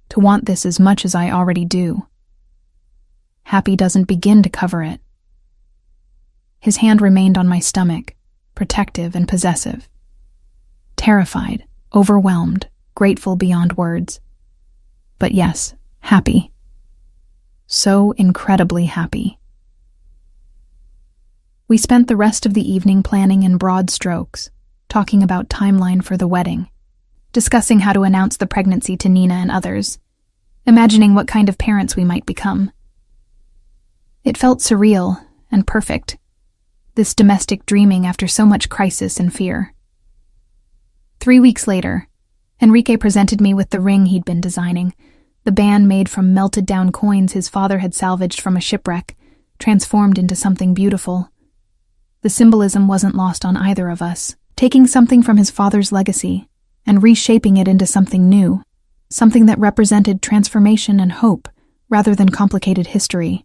to want this as much as I already do. Happy doesn't begin to cover it." His hand remained on my stomach, protective and possessive. Terrified, overwhelmed, grateful beyond words. But yes, happy. So incredibly happy. We spent the rest of the evening planning in broad strokes, talking about timeline for the wedding, discussing how to announce the pregnancy to Nina and others, imagining what kind of parents we might become. It felt surreal and perfect, this domestic dreaming after so much crisis and fear. 3 weeks later, Enrique presented me with the ring he'd been designing, the band made from melted-down coins his father had salvaged from a shipwreck, transformed into something beautiful. The symbolism wasn't lost on either of us, taking something from his father's legacy and reshaping it into something new, something that represented transformation and hope rather than complicated history.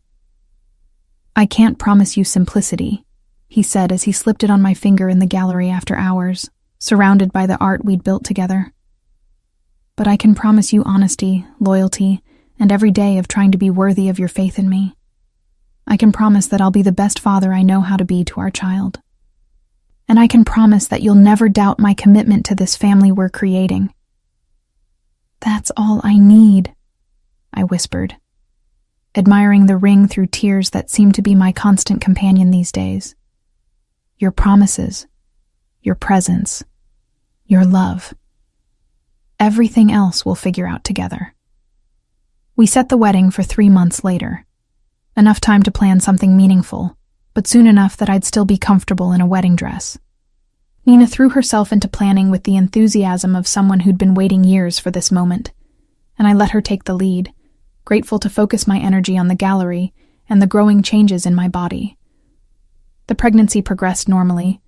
"I can't promise you simplicity," he said as he slipped it on my finger in the gallery after hours, surrounded by the art we'd built together. "But I can promise you honesty, loyalty, and every day of trying to be worthy of your faith in me. I can promise that I'll be the best father I know how to be to our child. And I can promise that you'll never doubt my commitment to this family we're creating." "That's all I need," I whispered, admiring the ring through tears that seemed to be my constant companion these days. "Your promises, your presence, your love. Everything else we'll figure out together." We set the wedding for 3 months later. Enough time to plan something meaningful, but soon enough that I'd still be comfortable in a wedding dress. Nina threw herself into planning with the enthusiasm of someone who'd been waiting years for this moment, and I let her take the lead, grateful to focus my energy on the gallery and the growing changes in my body. The pregnancy progressed normally,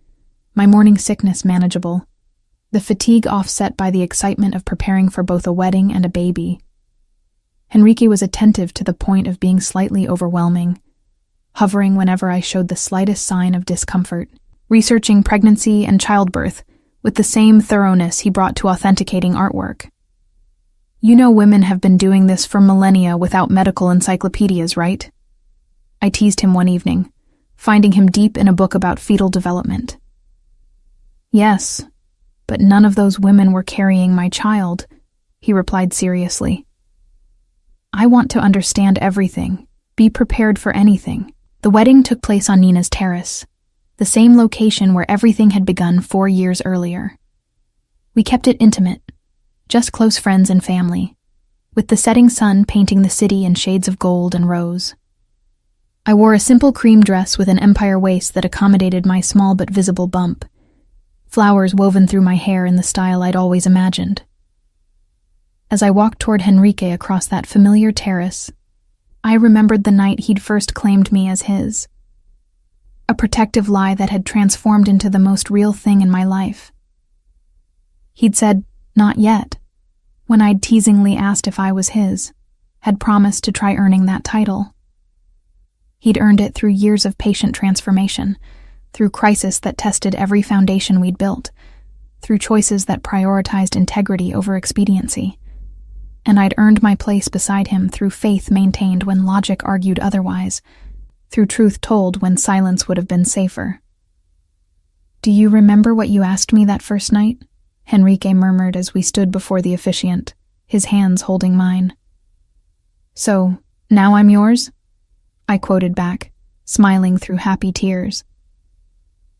my morning sickness manageable, the fatigue offset by the excitement of preparing for both a wedding and a baby. Enrique was attentive to the point of being slightly overwhelming, hovering whenever I showed the slightest sign of discomfort, researching pregnancy and childbirth with the same thoroughness he brought to authenticating artwork. "You know women have been doing this for millennia without medical encyclopedias, right?" I teased him one evening, finding him deep in a book about fetal development. "Yes, but none of those women were carrying my child," he replied seriously. I want to understand everything, be prepared for anything. The wedding took place on Nina's terrace, the same location where everything had begun 4 years earlier. We kept it intimate, just close friends and family, with the setting sun painting the city in shades of gold and rose. I wore a simple cream dress with an empire waist that accommodated my small but visible bump, flowers woven through my hair in the style I'd always imagined. As I walked toward Henrique across that familiar terrace, I remembered the night he'd first claimed me as his, a protective lie that had transformed into the most real thing in my life. He'd said, "Not yet," when I'd teasingly asked if I was his, had promised to try earning that title. He'd earned it through years of patient transformation, through crisis that tested every foundation we'd built, through choices that prioritized integrity over expediency. And I'd earned my place beside him through faith maintained when logic argued otherwise, through truth told when silence would have been safer. "Do you remember what you asked me that first night?" Henrique murmured as we stood before the officiant, his hands holding mine. "So, now I'm yours?" I quoted back, smiling through happy tears.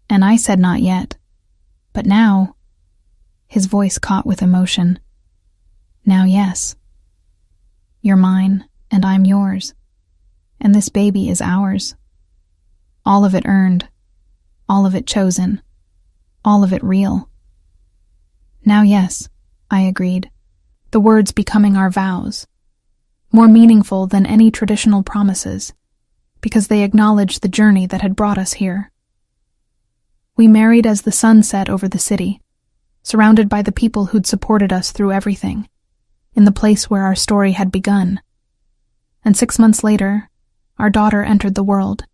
And I said not yet. But now, his voice caught with emotion. "Now, yes. You're mine, and I'm yours. And this baby is ours. All of it earned, all of it chosen, all of it real." "Now, yes," I agreed, the words becoming our vows, more meaningful than any traditional promises, because they acknowledged the journey that had brought us here. We married as the sun set over the city, surrounded by the people who'd supported us through everything, in the place where our story had begun. And 6 months later, our daughter entered the world,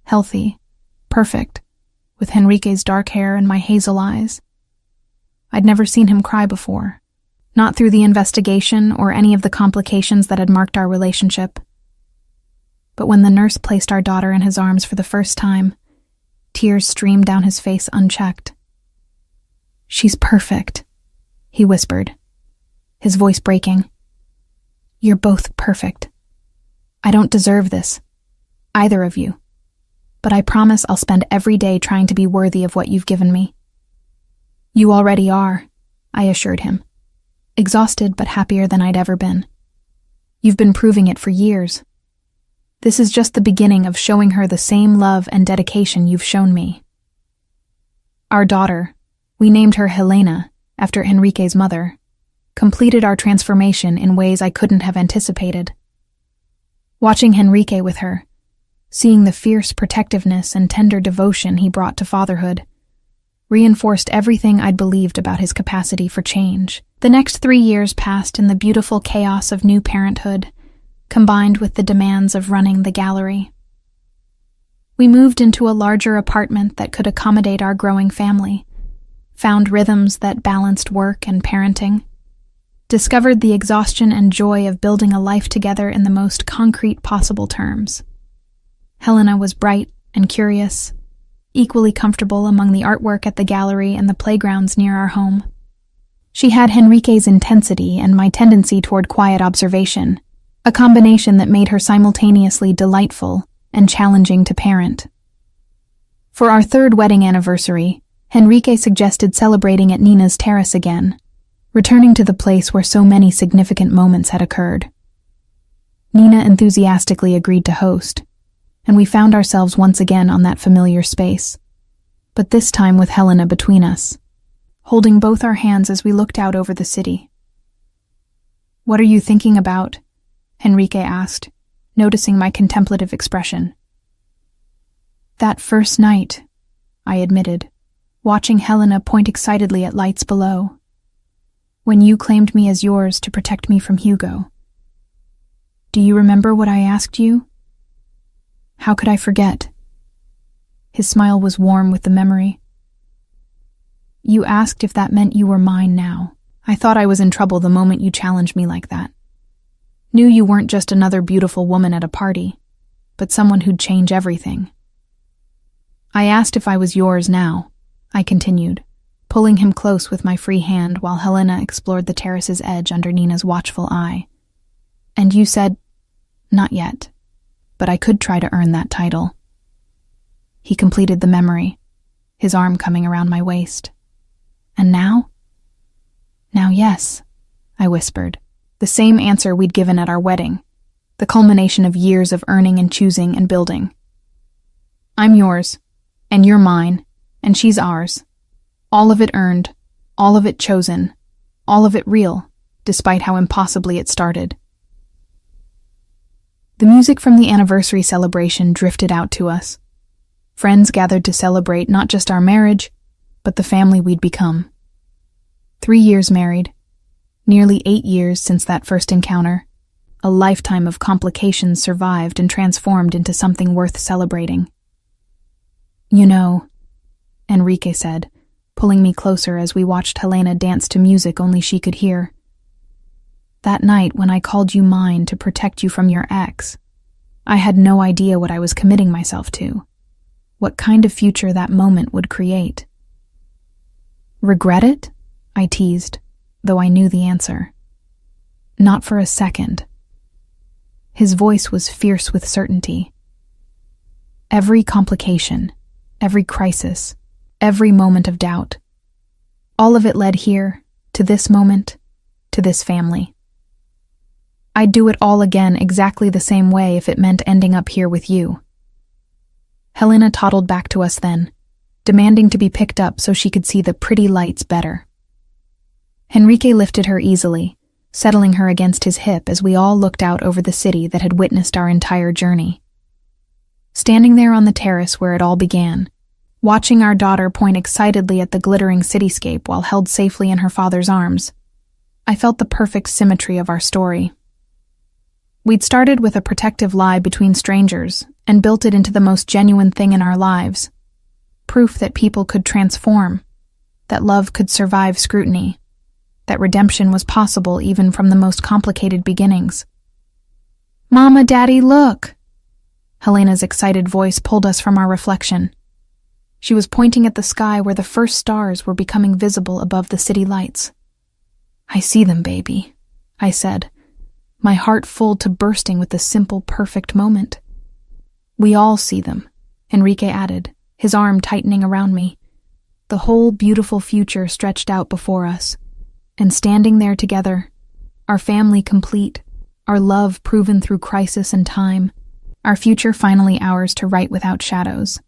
healthy, perfect, with Henrique's dark hair and my hazel eyes. I'd never seen him cry before, not through the investigation or any of the complications that had marked our relationship. But when the nurse placed our daughter in his arms for the first time, tears streamed down his face unchecked. "She's perfect," he whispered, his voice breaking. "You're both perfect. I don't deserve this, either of you, but I promise I'll spend every day trying to be worthy of what you've given me." "You already are," I assured him, exhausted but happier than I'd ever been. "You've been proving it for years. This is just the beginning of showing her the same love and dedication you've shown me." Our daughter, we named her Helena, after Henrique's mother, completed our transformation in ways I couldn't have anticipated. Watching Henrique with her, seeing the fierce protectiveness and tender devotion he brought to fatherhood, reinforced everything I'd believed about his capacity for change. The next 3 years passed in the beautiful chaos of new parenthood, combined with the demands of running the gallery. We moved into a larger apartment that could accommodate our growing family, found rhythms that balanced work and parenting, discovered the exhaustion and joy of building a life together in the most concrete possible terms. Helena was bright and curious, equally comfortable among the artwork at the gallery and the playgrounds near our home. She had Henrique's intensity and my tendency toward quiet observation, a combination that made her simultaneously delightful and challenging to parent. For our 3rd wedding anniversary, Henrique suggested celebrating at Nina's terrace again, returning to the place where so many significant moments had occurred. Nina enthusiastically agreed to host, and we found ourselves once again on that familiar space, but this time with Helena between us, holding both our hands as we looked out over the city. "What are you thinking about?" Henrique asked, noticing my contemplative expression. "That first night," I admitted, watching Helena point excitedly at lights below. "When you claimed me as yours to protect me from Hugo. Do you remember what I asked you?" "How could I forget?" His smile was warm with the memory. "You asked if that meant you were mine now. I thought I was in trouble the moment you challenged me like that. Knew you weren't just another beautiful woman at a party, but someone who'd change everything. I asked if I was yours now," I continued, pulling him close with my free hand while Helena explored the terrace's edge under Nina's watchful eye. And you said, "Not yet, but I could try to earn that title." He completed the memory, his arm coming around my waist. "And now?" "Now, yes," I whispered. The same answer we'd given at our wedding, the culmination of years of earning and choosing and building. "I'm yours, and you're mine, and she's ours. All of it earned, all of it chosen, all of it real, despite how impossibly it started." The music from the anniversary celebration drifted out to us. Friends gathered to celebrate not just our marriage, but the family we'd become. 3 years married, nearly 8 years since that first encounter, a lifetime of complications survived and transformed into something worth celebrating. "You know," Enrique said, pulling me closer as we watched Helena dance to music only she could hear. "That night when I called you mine to protect you from your ex, I had no idea what I was committing myself to, what kind of future that moment would create." "Regret it?" I teased, though I knew the answer. "Not for a second." His voice was fierce with certainty. Every complication, every crisis, every moment of doubt, all of it led here, to this moment, to this family. I'd do it all again exactly the same way if it meant ending up here with you. Helena toddled back to us then, demanding to be picked up so she could see the pretty lights better. Enrique lifted her easily, settling her against his hip as we all looked out over the city that had witnessed our entire journey. Standing there on the terrace where it all began, watching our daughter point excitedly at the glittering cityscape while held safely in her father's arms, I felt the perfect symmetry of our story. We'd started with a protective lie between strangers and built it into the most genuine thing in our lives. Proof that people could transform, that love could survive scrutiny, that redemption was possible even from the most complicated beginnings. "Mama, Daddy, look!" Helena's excited voice pulled us from our reflection. She was pointing at the sky where the first stars were becoming visible above the city lights. "I see them, baby," I said, my heart full to bursting with the simple, perfect moment. "We all see them," Enrique added, his arm tightening around me. The whole beautiful future stretched out before us, and standing there together, our family complete, our love proven through crisis and time, our future finally ours to write without shadows.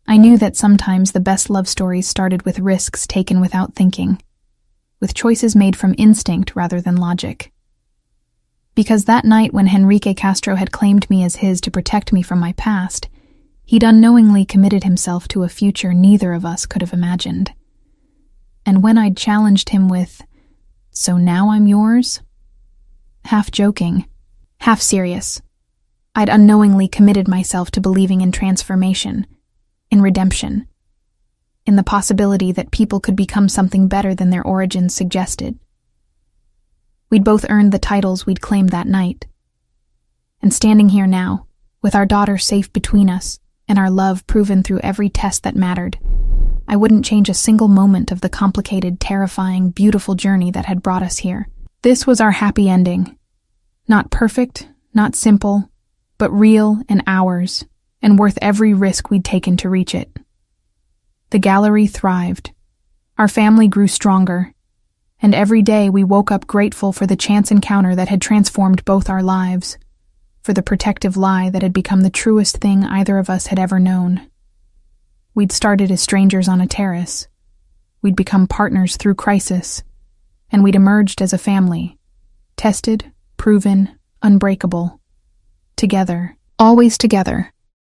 I knew that sometimes the best love stories started with risks taken without thinking, with choices made from instinct rather than logic. Because that night when Enrique Castro had claimed me as his to protect me from my past, he'd unknowingly committed himself to a future neither of us could have imagined. And when I'd challenged him with, "So now I'm yours?" half joking, half serious, I'd unknowingly committed myself to believing in transformation, in redemption, in the possibility that people could become something better than their origins suggested. We'd both earned the titles we'd claimed that night. And standing here now, with our daughter safe between us and our love proven through every test that mattered, I wouldn't change a single moment of the complicated, terrifying, beautiful journey that had brought us here. This was our happy ending. Not perfect, not simple, but real and ours, and worth every risk we'd taken to reach it. The gallery thrived. Our family grew stronger, and every day we woke up grateful for the chance encounter that had transformed both our lives, for the protective lie that had become the truest thing either of us had ever known. We'd started as strangers on a terrace. We'd become partners through crisis, and we'd emerged as a family, tested, proven, unbreakable. Together, always together.